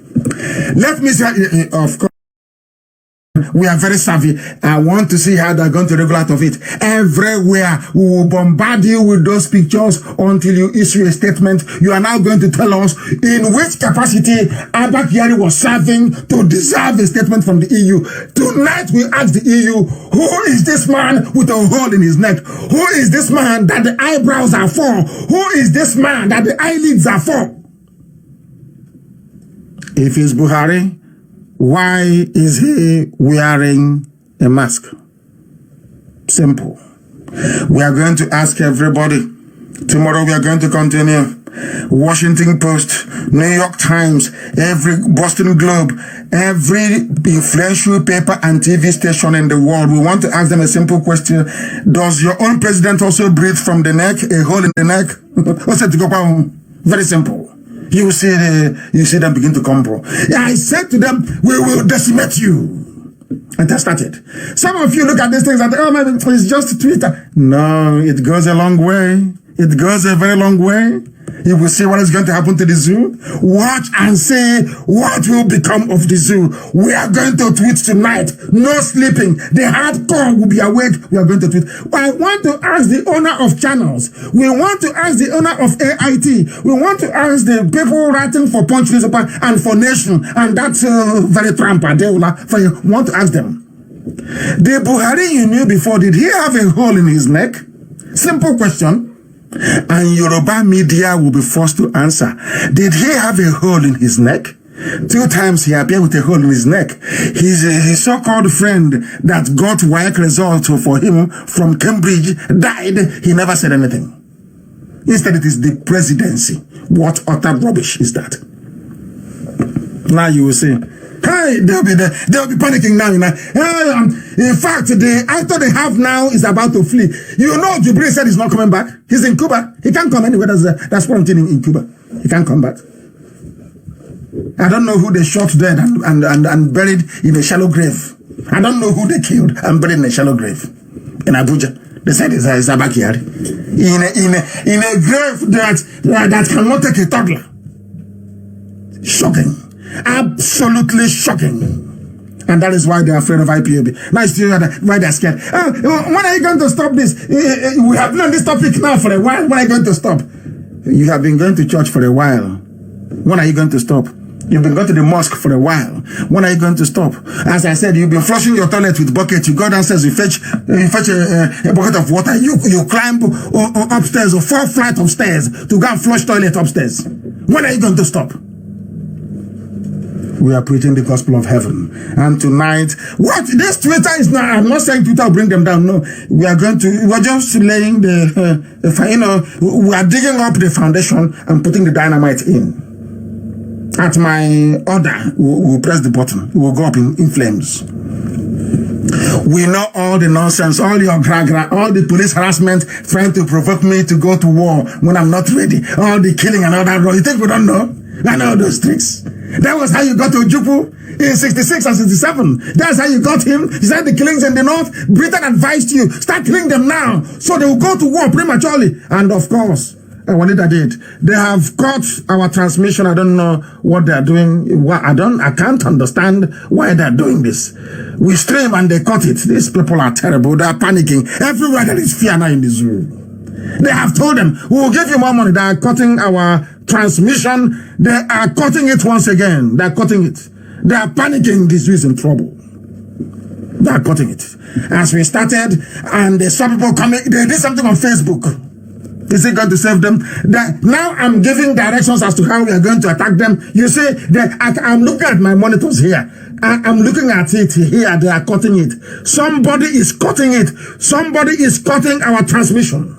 Let me say, of course, we are very savvy. I want to see how they're going to regulate of it. Everywhere we will bombard you with those pictures until you issue a statement. You are now going to tell us in which capacity Abba Kyari was serving to deserve a statement from the EU. Tonight we ask the EU, who is this man with a hole in his neck? Who is this man that the eyebrows are for? Who is this man that the eyelids are for? If it's Buhari, why is he wearing a mask? Simple. We are going to ask everybody. Tomorrow we are going to continue. Washington Post, New York Times, every Boston Globe, every influential paper and TV station in the world. We want to ask them a simple question. Does your own president also breathe from the neck, a hole in the neck? Very simple. You see them begin to come, bro. I said to them, we will decimate you. And that started. Some of you look at these things and think, oh, maybe it's just Twitter. No, it goes a long way. It goes a very long way. You will see what is going to happen to the zoo. Watch and see what will become of the zoo. We are going to tweet tonight. No sleeping. The hardcore will be awake. We are going to tweet. I want to ask the owner of channels. We want to ask the owner of AIT. We want to ask the people writing for Punch newspaper and for Nation. And that's very tramper. They want to ask them. The Buhari you knew before, did he have a hole in his neck? Simple question. And Yoruba media will be forced to answer. Did he have a hole in his neck? 2 times he appeared with a hole in his neck. His so-called friend that got WAEC results for him from Cambridge died. He never said anything. Instead, it is the presidency. What utter rubbish is that? Now you will see. Hey, they'll be panicking now. In fact, the actor they have now is about to flee. You know, Jubilee said he's not coming back. He's in Cuba. He can't come anywhere. That's quarantine in Cuba. He can't come back. I don't know who they shot dead and buried in a shallow grave. I don't know who they killed and buried in a shallow grave in Abuja. They said it's Abba Kyari in a grave that cannot take a toddler. Shocking. Absolutely shocking. And that is why they're afraid of IPOB. Now it's why they're scared. When are you going to stop this? We have been on this topic now for a while. When are you going to stop? You have been going to church for a while. When are you going to stop? You've been going to the mosque for a while. When are you going to stop? As I said, you've been flushing your toilet with bucket. You go downstairs, you fetch a bucket of water. You climb upstairs or 4 flights of stairs to go and flush toilet upstairs. When are you going to stop? We are preaching the gospel of heaven. And tonight, what? This Twitter is not, I'm not saying Twitter will bring them down. No, we're just laying we are digging up the foundation and putting the dynamite in. At my order, we'll press the button. It will go up in flames. We know all the nonsense, all your all the police harassment, trying to provoke me to go to war when I'm not ready. All the killing and all that. You think we don't know? I know those tricks. That was how you got to Ojukwu in 66 and 67. That's how you got him. He said the killings in the north. Britain advised you, start killing them now, so they will go to war prematurely. And of course, what did I did? They have cut our transmission. I don't know what they are doing. I can't understand why they are doing this. We stream and they cut it. These people are terrible. They are panicking. Everywhere there is fear now in the zoo. They have told them, we will give you more money. They are cutting our transmission. They are cutting it once again. They are cutting it. They are panicking. This is in trouble. They are cutting it. As we started, and they saw people coming, they did something on Facebook. Is it going to save them? Now I'm giving directions as to how we are going to attack them. You see, I'm looking at my monitors here. I'm looking at it here. They are cutting it. Somebody is cutting it. Somebody is cutting our transmission.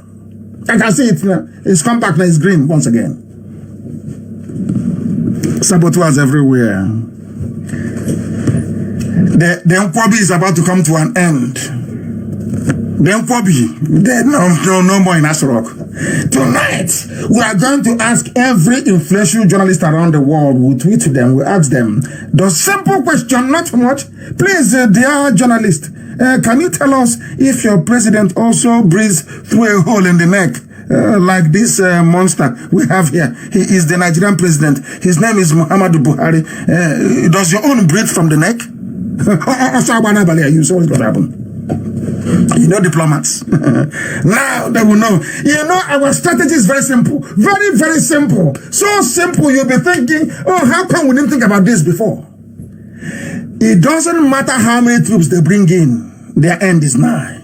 I can see it now. It's come back now. It's green once again. Saboteurs everywhere. The Nkwobi is about to come to an end. The Nkwobi, no more in Asrock. Tonight, we are going to ask every influential journalist around the world. We'll tweet to them, we'll ask them the simple question, not much. Please, dear journalist, can you tell us if your president also breathes through a hole in the neck? Like this monster we have here. He is the Nigerian president. His name is Muhammadu Buhari. Does your own breathe from the neck? You saw what's going to happen. You know diplomats. Now they will know. You know, our strategy is very simple. Very, very simple. So simple, you'll be thinking, oh, how come we didn't think about this before? It doesn't matter how many troops they bring in, their end is nigh.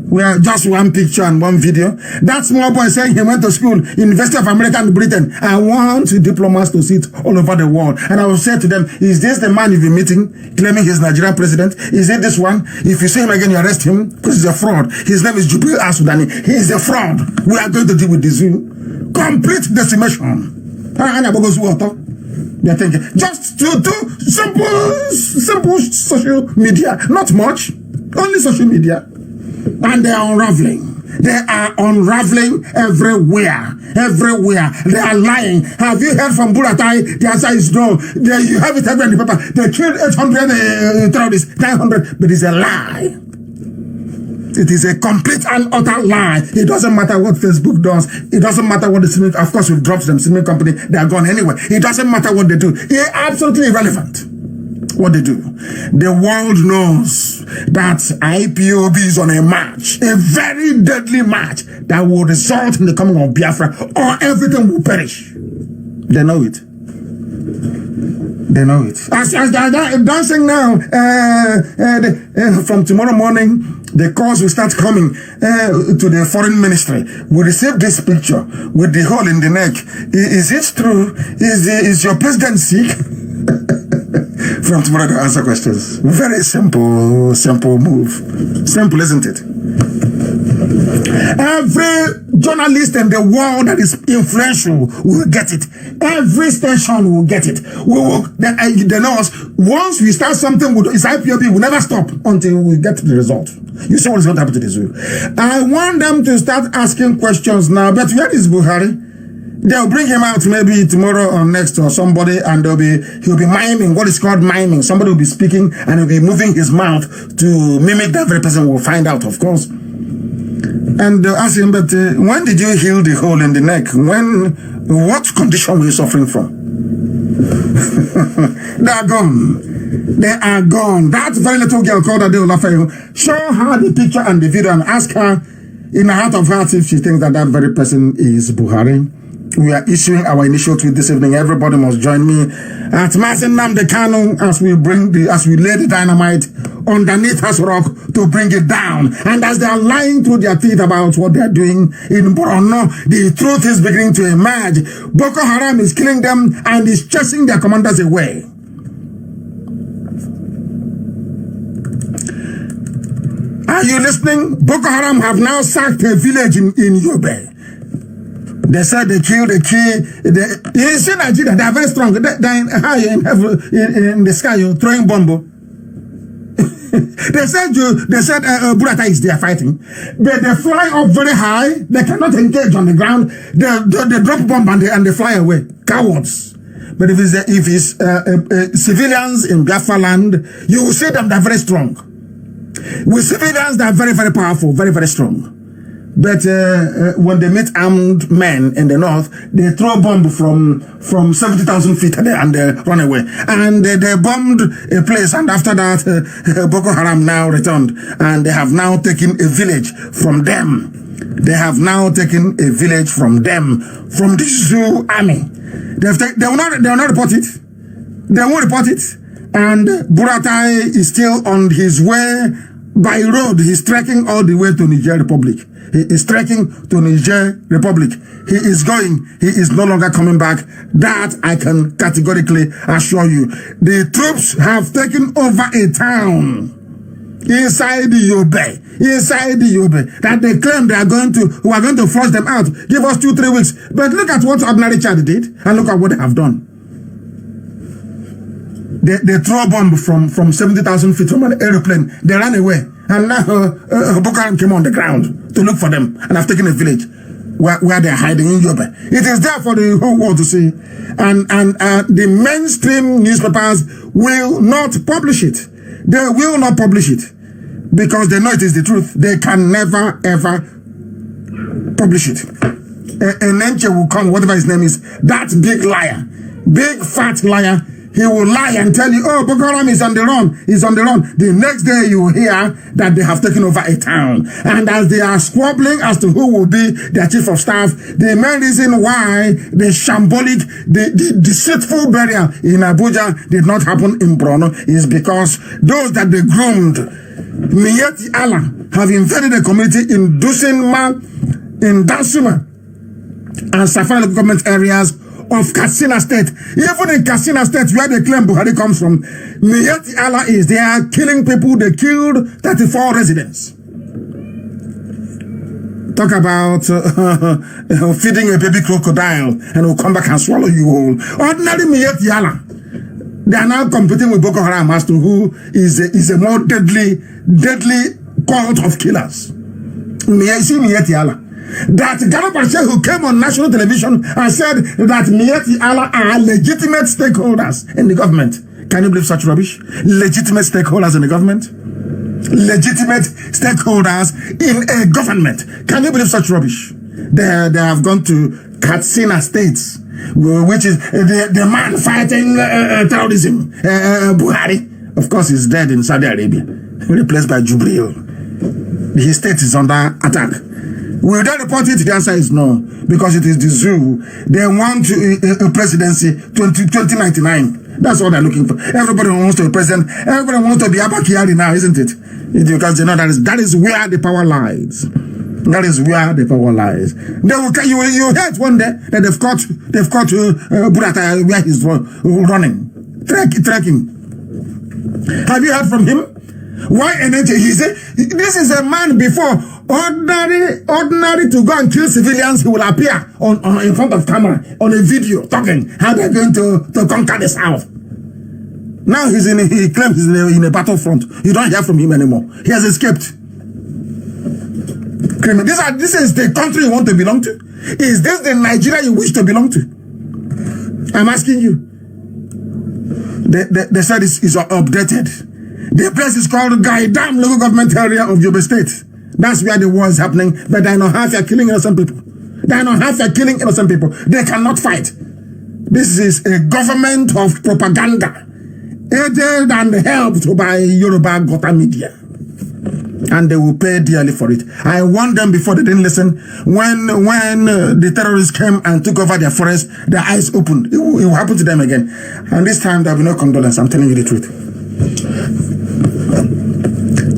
We are just one picture and one video. That small boy saying he went to school, University of America and Britain. I want diplomats to sit all over the world. And I will say to them, is this the man you've been meeting, claiming he's Nigerian president? Is it this one? If you see him again, you arrest him, because he's a fraud. His name is Jubril Asudani. He is a fraud. We are going to deal with this. Complete decimation. They're thinking, just to do simple social media. Not much. Only social media. And they are unraveling. They are unraveling everywhere. Everywhere. They are lying. Have you heard from Buratai? The answer is no. You have it everywhere in the paper. They killed 800 terrorists, 900. But it's a lie. It is a complete and utter lie. It doesn't matter what Facebook does. It doesn't matter what the cement, of course we've dropped them, cement company, they are gone anyway. It doesn't matter what they do. It's absolutely irrelevant what they do. The world knows that IPOB is on a march, a very deadly march that will result in the coming of Biafra, or everything will perish. They know it. They know it. As they're dancing now, from tomorrow morning, the calls will start coming to the foreign ministry. We received this picture with the hole in the neck. Is it true? Is your president sick? From tomorrow to answer questions. Very simple move. Simple, isn't it? Every journalist in the world that is influential will get it. Every station will get it. They know us. Once we start something with IPOB, we'll never stop until we get the result. You see what is going to happen to this. I want them to start asking questions now. But where is Buhari? They'll bring him out maybe tomorrow or next or somebody, and he'll be miming, what is called miming. Somebody will be speaking and he'll be moving his mouth to mimic that very person. Will find out, of course. And they'll ask him, but when did you heal the hole in the neck? What condition were you suffering from? They are gone. They are gone. That very little girl called Adele Lafayo, show her the picture and the video and ask her in the heart of hearts if she thinks that very person is Buhari. We are issuing our initial tweet this evening. Everybody must join me at Mazi Nnamdi Kanu as we lay the dynamite underneath us rock to bring it down. And as they are lying through their teeth about what they are doing in Borno, the truth is beginning to emerge. Boko Haram is killing them and is chasing their commanders away. Are you listening? Boko Haram have now sacked a village in Yobe. They said they killed the key. You see Nigeria, they are very strong. They're high in the sky, you're throwing bomb. They said Burata is there fighting, but they fly up very high. They cannot engage on the ground. They drop bomb and they fly away. Cowards. But if it's civilians in Biafra land, you will see them. They're very strong. With civilians, they're very, very powerful, very, very strong. But when they meet armed men in the north, they throw a bomb from 70,000 feet and they run away. And they bombed a place, and after that, Boko Haram now returned, and they have now taken a village from them. They have now taken a village from them, from the Zoo army. They will not report it. They won't report it. And Buratai is still on his way by road. He's trekking all the way to Niger Republic. He is trekking to Niger Republic. He is going. He is no longer coming back. That I can categorically assure you. The troops have taken over a town inside the Yobe. Inside the Yobe. That they claim they are going to flush them out. Give us 2-3 weeks. But look at what ordinary Chad did, and look at what they have done. They throw a bomb from 70,000 feet from an aeroplane. They ran away. And now Boko Haram came on the ground to look for them and have taken a village where they're hiding in Yobe. It is there for the whole world to see. And the mainstream newspapers will not publish it. They will not publish it because they know it is the truth. They can never, ever publish it. An Enche will come, whatever his name is, that big liar, big fat liar. He will lie and tell you, oh, Boko Haram is on the run. He's on the run. The next day you will hear that they have taken over a town. And as they are squabbling as to who will be their chief of staff, the main reason why the shambolic, the deceitful burial in Abuja did not happen in Borno is because those that they groomed, Miyetti Allah, have invaded the community in Dusinma, in Dansuma, and Safari government areas of Katsina State. Even in Katsina State, where they claim Buhari comes from, Miyetti Allah is there killing people. They killed 34 residents. Talk about feeding a baby crocodile and will come back and swallow you whole. Ordinary Miyetti Allah. They are now competing with Boko Haram as to who is a more deadly cult of killers. Miyetti Allah. That Garba Shehu came on national television and said that Miyetti Allah are legitimate stakeholders in the government. Can you believe such rubbish? Legitimate stakeholders in the government? Legitimate stakeholders in a government. Can you believe such rubbish? They have gone to Katsina States, which is the man fighting terrorism. Buhari, of course, is dead in Saudi Arabia, replaced by Jubril. His state is under attack. Will they report it? The answer is no, because it is the zoo. They want a presidency 2099. That's what they're looking for. Everybody wants to be president. Everybody wants to be Abba Kyari now, isn't it? Because they know that is where the power lies. That is where the power lies. They will, you heard one day that they've caught Burata where he's running, trekking. Have you heard from him? Why energy? He said, this is a man before ordinary to go and kill civilians. He will appear in front of camera on a video talking how they're going to conquer the south. Now he claims he's in a battlefront. You don't hear from him anymore. He has escaped. This is the country you want to belong to? Is this the Nigeria you wish to belong to? I'm asking you. They said it's updated. The place is called Gaidam local government area of Yobe State. That's where the war is happening. But they know half are killing innocent people. They know half are killing innocent people. They cannot fight. This is a government of propaganda, aided and helped by Yoruba Gota media. and they will pay dearly for it. I warned them before, they didn't listen. When the terrorists came and took over their forest, their eyes opened. It will happen to them again. And this time there will be no condolence. I'm telling you the truth.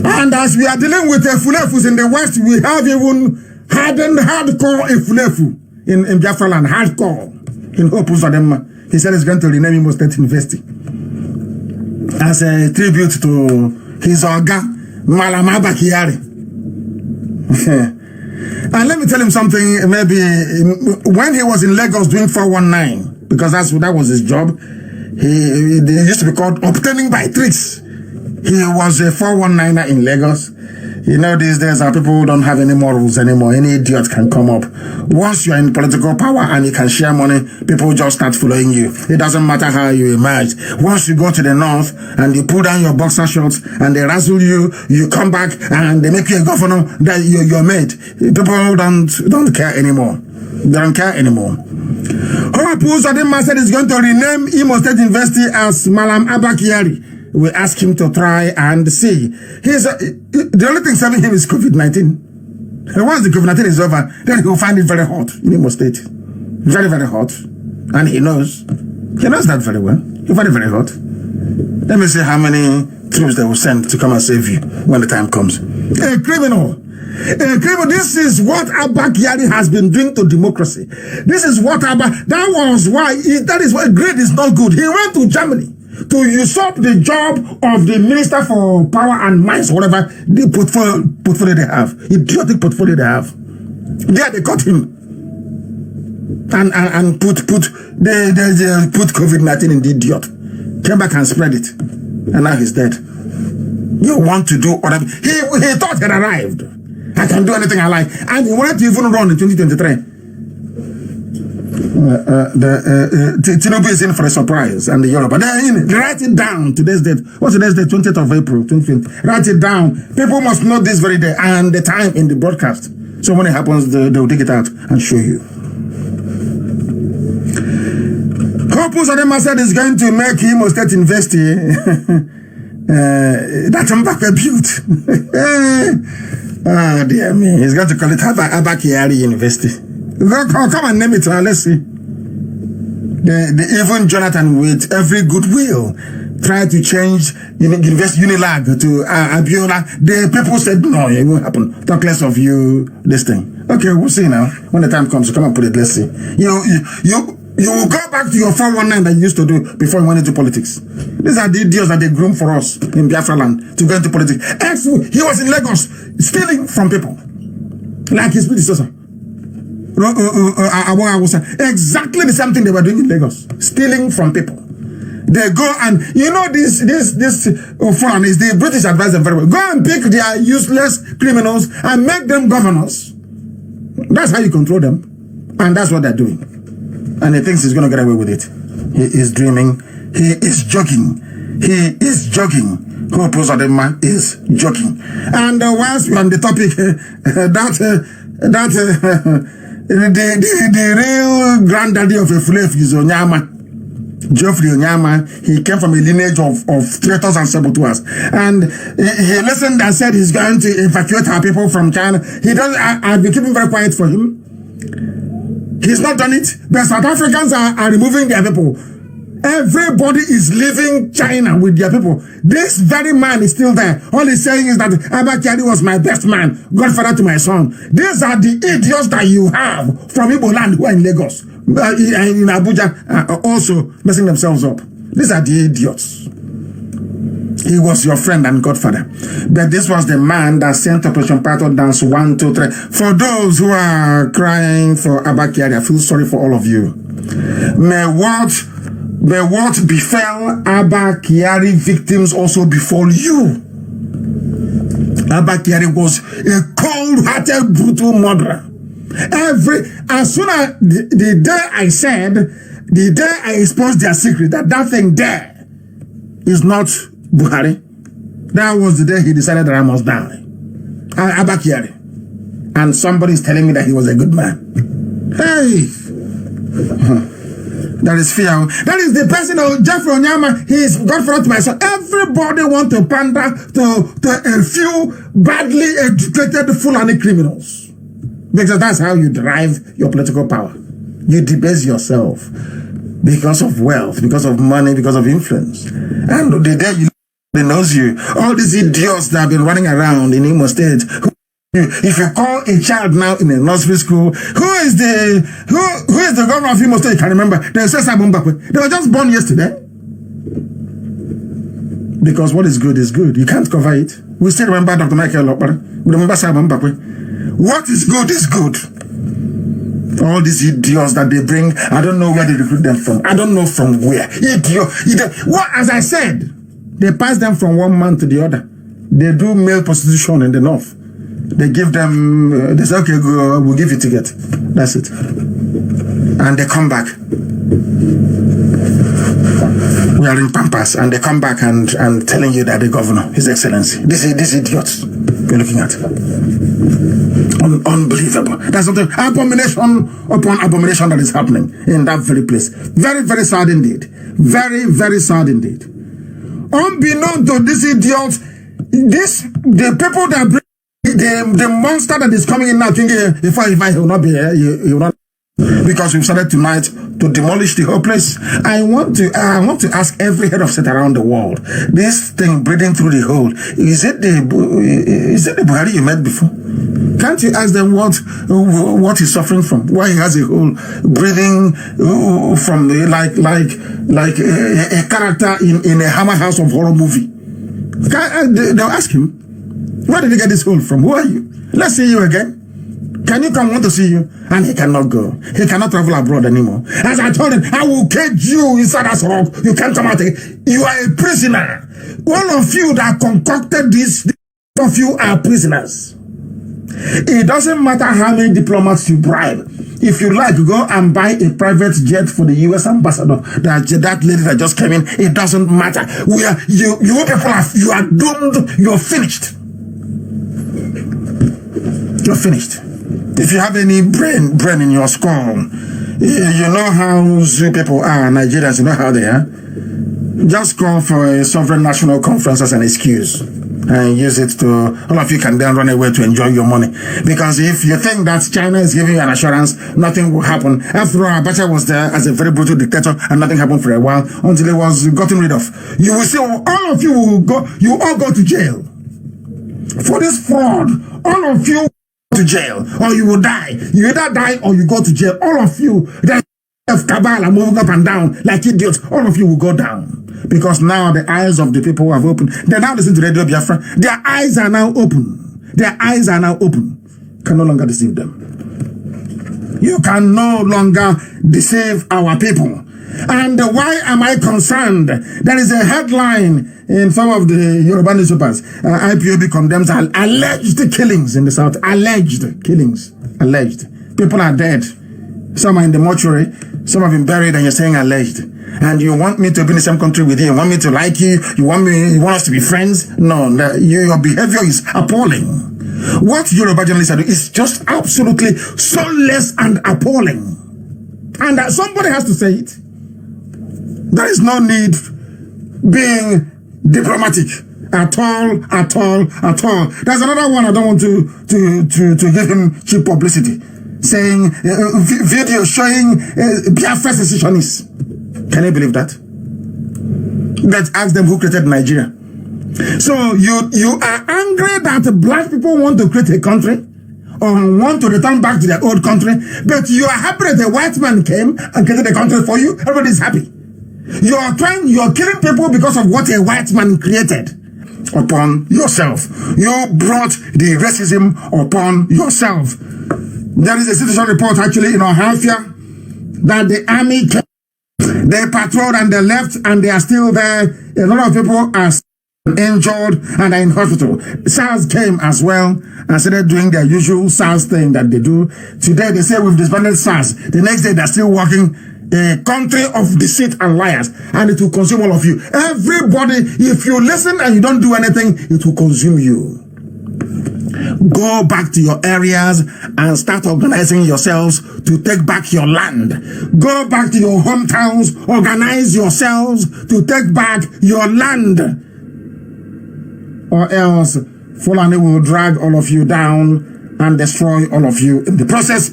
And as we are dealing with the Fulefus in the West, we have even hardened hardcore Fulefu in Biafra land, hardcore in Hope Uzodinma. He said he's going to rename Imo State University as a tribute to his Oga, Malam Abba Kyari. And let me tell him something, maybe when he was in Lagos doing 419, because that was his job, he used to be called obtaining by tricks. He was a 419er in Lagos. You know, these days our people don't have any morals anymore. Any idiot can come up. Once you're in political power and you can share money, people just start following you. It doesn't matter how you emerge. Once you go to the north and you pull down your boxer shorts and they razzle you, you come back and they make you a governor that you're made. People don't care anymore. They don't care anymore. Hope Uzodinma said he's going to rename Imo State University as Malam Abba Kyari. We ask him to try and see. The only thing serving him is COVID-19. And once the COVID-19 is over, then he will find it very hot in Imo State. Very, very hot. And he knows. He knows that very well. He find it very hot. Let me see how many troops they will send to come and save you when the time comes. A criminal. This is what Abba Kyari has been doing to democracy. This is what that is why greed is not good. He went to Germany to usurp the job of the Minister for Power and Mines, whatever the portfolio they have, idiotic portfolio they have. There they got him and put COVID-19 in the idiot. Came back and spread it, and now he's dead. You want to do whatever he thought he had arrived. I can do anything I like, and he wanted to even run in 2023. Tinubu is in for a surprise, and the Europe. But then write it down. Today's date. What's today's date? 20th of April, 2020. Write it down. People must know this very day and the time in the broadcast. So when it happens, they will take it out and show you. Hope Uzodinma said he's going to make Imo State University. That's Mbakwe built. Oh dear me. He's going to call it Abba Kyari University. Come and name it. Let's see. Even Jonathan, with every goodwill, tried to change Unilag to Abiola. The people said, no, it won't happen. Talk less of you, this thing. Okay, we'll see now. When the time comes, come and put it, let's see. You will go back to your 419 that you used to do before you went into politics. These are the idiots that they groom for us in Biafra land to go into politics. He was in Lagos stealing from people, like his predecessor. Exactly the same thing they were doing in Lagos, stealing from people. They go and, you know, this foreign is the British advise them very well. Go and pick their useless criminals and make them governors. That's how you control them. And that's what they're doing. And he thinks he's going to get away with it. He is dreaming. He is joking. He is joking. Hope Uzodinma is joking. And whilst we're on the topic, the real granddaddy of a Fulef is Onyama. Geoffrey Onyama. He came from a lineage of traitors and saboteurs. And he listened and said he's going to evacuate our people from China. He doesn't. I've been keeping very quiet for him. He's not done it. The South Africans are removing their people. Everybody is leaving China with their people. This very man is still there. All he's saying is that Abba Kyari was my best man, godfather to my son. These are the idiots that you have from Igbo land who are in Lagos, in Abuja, also messing themselves up. These are the idiots. He was your friend and godfather. But this was the man that sent Operation Python Dance 1, 2, 3. For those who are crying for Abba Kyari, I feel sorry for all of you. May what befell Abba Kyari victims also befall you. Abba Kyari was a cold-hearted, brutal murderer. As soon as the day I exposed their secret, that thing there is not Buhari, that was the day he decided that I must die. Abba Kyari. And somebody is telling me that he was a good man. Hey! There is fear. That is the person of Jeffrey Onyama. He is Godfather to my son. Everybody want to pander to a few badly educated Fulani criminals. Because that's how you derive your political power. You debase yourself because of wealth, because of money, because of influence. And the day they knows you, all these idiots that have been running around in Imo State, if you call a child now in a nursery school, who is the governor of Imo State? You can remember. They say Simon Mbakwe. They were just born yesterday. Because what is good is good. You can't cover it. We still remember Dr. Michael Lokpara. We remember Simon Mbakwe. What is good is good. All these idiots that they bring, I don't know where they recruit them from. I don't know from where. Idiot. What, as I said, they pass them from one man to the other. They do male prostitution in the north. They give them, they say, okay, go, we'll give you a ticket. That's it. And they come back. We are in Pampas, and they come back and telling you that the governor, His Excellency, this idiots you're looking at. Unbelievable. That's not abomination upon abomination that is happening in that very place. Very, very sad indeed. Very, very sad indeed. Unbeknown to these idiots, the people that bring the monster that is coming in now, thinking if he will not be here, he will not. Because we've started tonight to demolish the whole place. I want to ask every head of state around the world, this thing breathing through the hole, is it the Buhari you met before? Can't you ask them what he's suffering from? Why he has a hole breathing from like a character in a Hammer House of Horror movie? They'll ask him, where did he get this hole from? Who are you? Let's see you again. Can you come? Want to see you? And he cannot go. He cannot travel abroad anymore. As I told him, I will cage you inside that rock. You can't come out again. You are a prisoner. All of you that concocted this, all of you are prisoners. It doesn't matter how many diplomats you bribe. If you like, go and buy a private jet for the U.S. ambassador. That lady that just came in, it doesn't matter. You people you are doomed. You're finished. You're finished. If you have any brain in your skull, you know how Zoo people are, Nigerians, you know how they are. Just call for a sovereign national conference as an excuse and use it to, all of you can then run away to enjoy your money. Because if you think that China is giving you an assurance, nothing will happen. After all, Abacha was there as a very brutal dictator and nothing happened for a while until it was gotten rid of. You will see all of you will go, you all go to jail. For this fraud, all of you to jail, or you will die. You either die or you go to jail. All of you that have cabal are moving up and down like idiots, all of you will go down. Because now the eyes of the people have opened. They now listen to Radio Biafra. Their eyes are now open. Their eyes are now open. You can no longer deceive them. You can no longer deceive our people. And why am I concerned? There is a headline in some of the Yoruba newspapers. IPOB condemns alleged killings in the south. Alleged killings. Alleged. People are dead. Some are in the mortuary. Some have been buried, and you're saying alleged. And you want me to be in the same country with you? You want me to like you? You want us to be friends? No, your behavior is appalling. What Yoruba journalists are doing is just absolutely soulless and appalling. And somebody has to say it. There is no need being diplomatic at all. There's another one I don't want to give him cheap publicity, saying video showing Biafra secessionists. Can you believe that? Let's ask them who created Nigeria. So you are angry that black people want to create a country or want to return back to their old country, but you are happy that a white man came and created a country for you. Everybody is happy. You're killing people because of what a white man created upon yourself. You brought the racism upon yourself. There is a situation report actually in Ohafia that the army came, they patrolled and they left and they are still there. A lot of people are injured and are in hospital. SARS came as well and started doing their usual SARS thing that they do. Today they say we've disbanded SARS. The next day they're still working. A country of deceit and liars, and it will consume all of you. Everybody, if you listen and you don't do anything, it will consume you. Go back to your areas and start organizing yourselves to take back your land. Go back to your hometowns, organize yourselves to take back your land. Or else, Fulani will drag all of you down and destroy all of you in the process.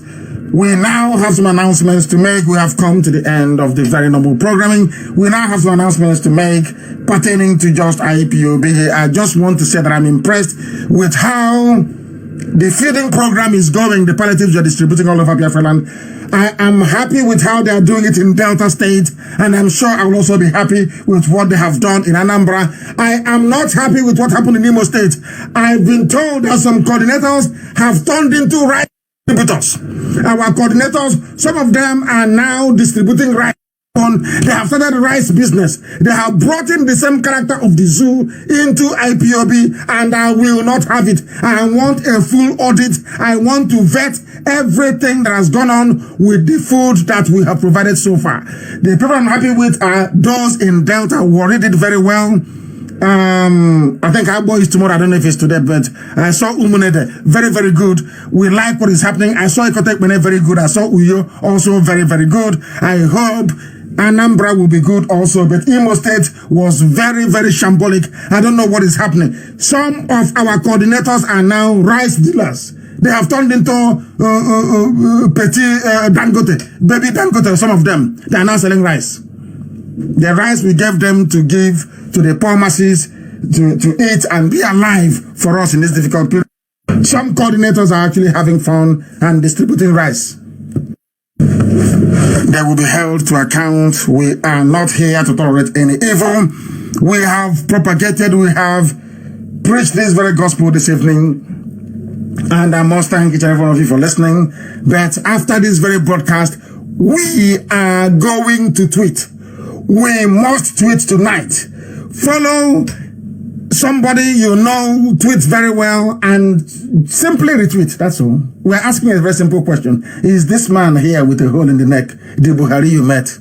We now have some announcements to make. We have come to the end of the very normal programming. We now have some announcements to make pertaining to just IPOB. I just want to say that I'm impressed with how the feeding program is going, the palliatives you're distributing all over Biafra land. I am happy with how they are doing it in Delta State, and I'm sure I will also be happy with what they have done in Anambra. I am not happy with what happened in Imo State. I've been told that some coordinators have turned into rice distributors. Our coordinators, some of them are now distributing rice. They have started rice business. They have brought in the same character of the zoo into IPOB, and I will not have it. I want a full audit. I want to vet everything that has gone on with the food that we have provided so far. The people I'm happy with are those in Delta who already did very well. I think our boy is tomorrow. I don't know if it's today, but I saw Umunede, very, very good. We like what is happening. I saw Ikotek Mene, very good. I saw Uyo, also very, very good. I hope Anambra will be good also, but Imo State was very, very shambolic. I don't know what is happening. Some of our coordinators are now rice dealers. They have turned into petit Dangote, baby Dangote, some of them. They are now selling rice. The rice we gave them to give to the poor masses to eat and be alive for us in this difficult period. Some coordinators are actually having fun and distributing rice. They will be held to account. We are not here to tolerate any evil. We have propagated, we have preached this very gospel this evening. And I must thank each and every one of you for listening. But after this very broadcast, we are going to tweet. We must tweet tonight. Follow somebody you know, tweet very well, and simply retweet. That's all. We're asking a very simple question. Is this man here with a hole in the neck the Buhari you met?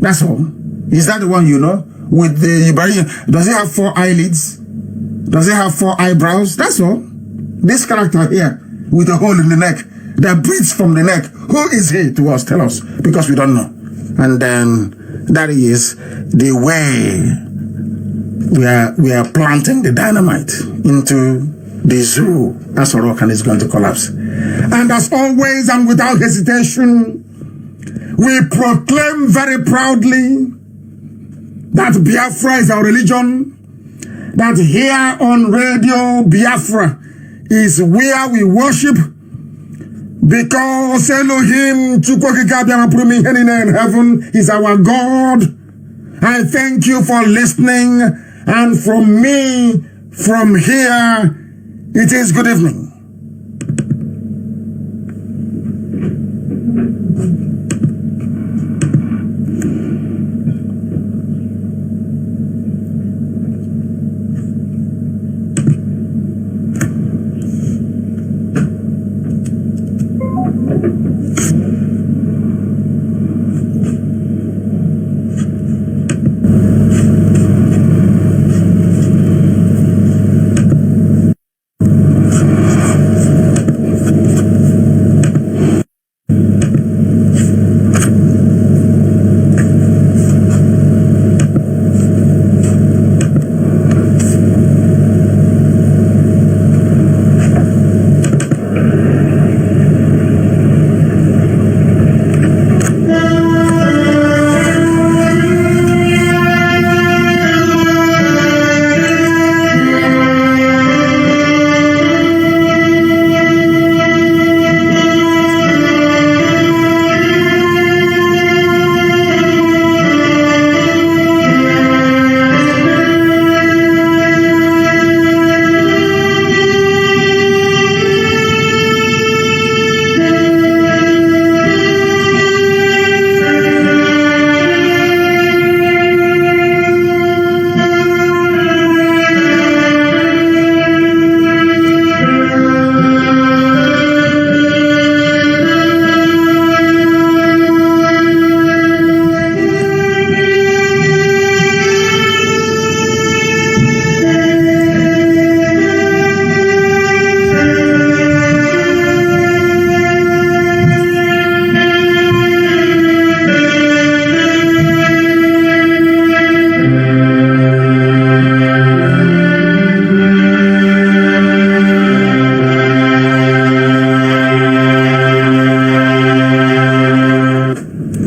That's all. Is that the one you know? With the Ibrahim? Does he have 4 eyelids? Does he have 4 eyebrows? That's all. This character here with a hole in the neck that breathes from the neck. Who is he to us? Tell us. Because we don't know. And then that is the way we are planting the dynamite into the zoo. That's a rock and it's going to collapse. And as always and without hesitation, we proclaim very proudly that Biafra is our religion, that here on Radio Biafra is where we worship, because Elohim in heaven is our God. I thank you for listening, and from me, from here, it is good evening.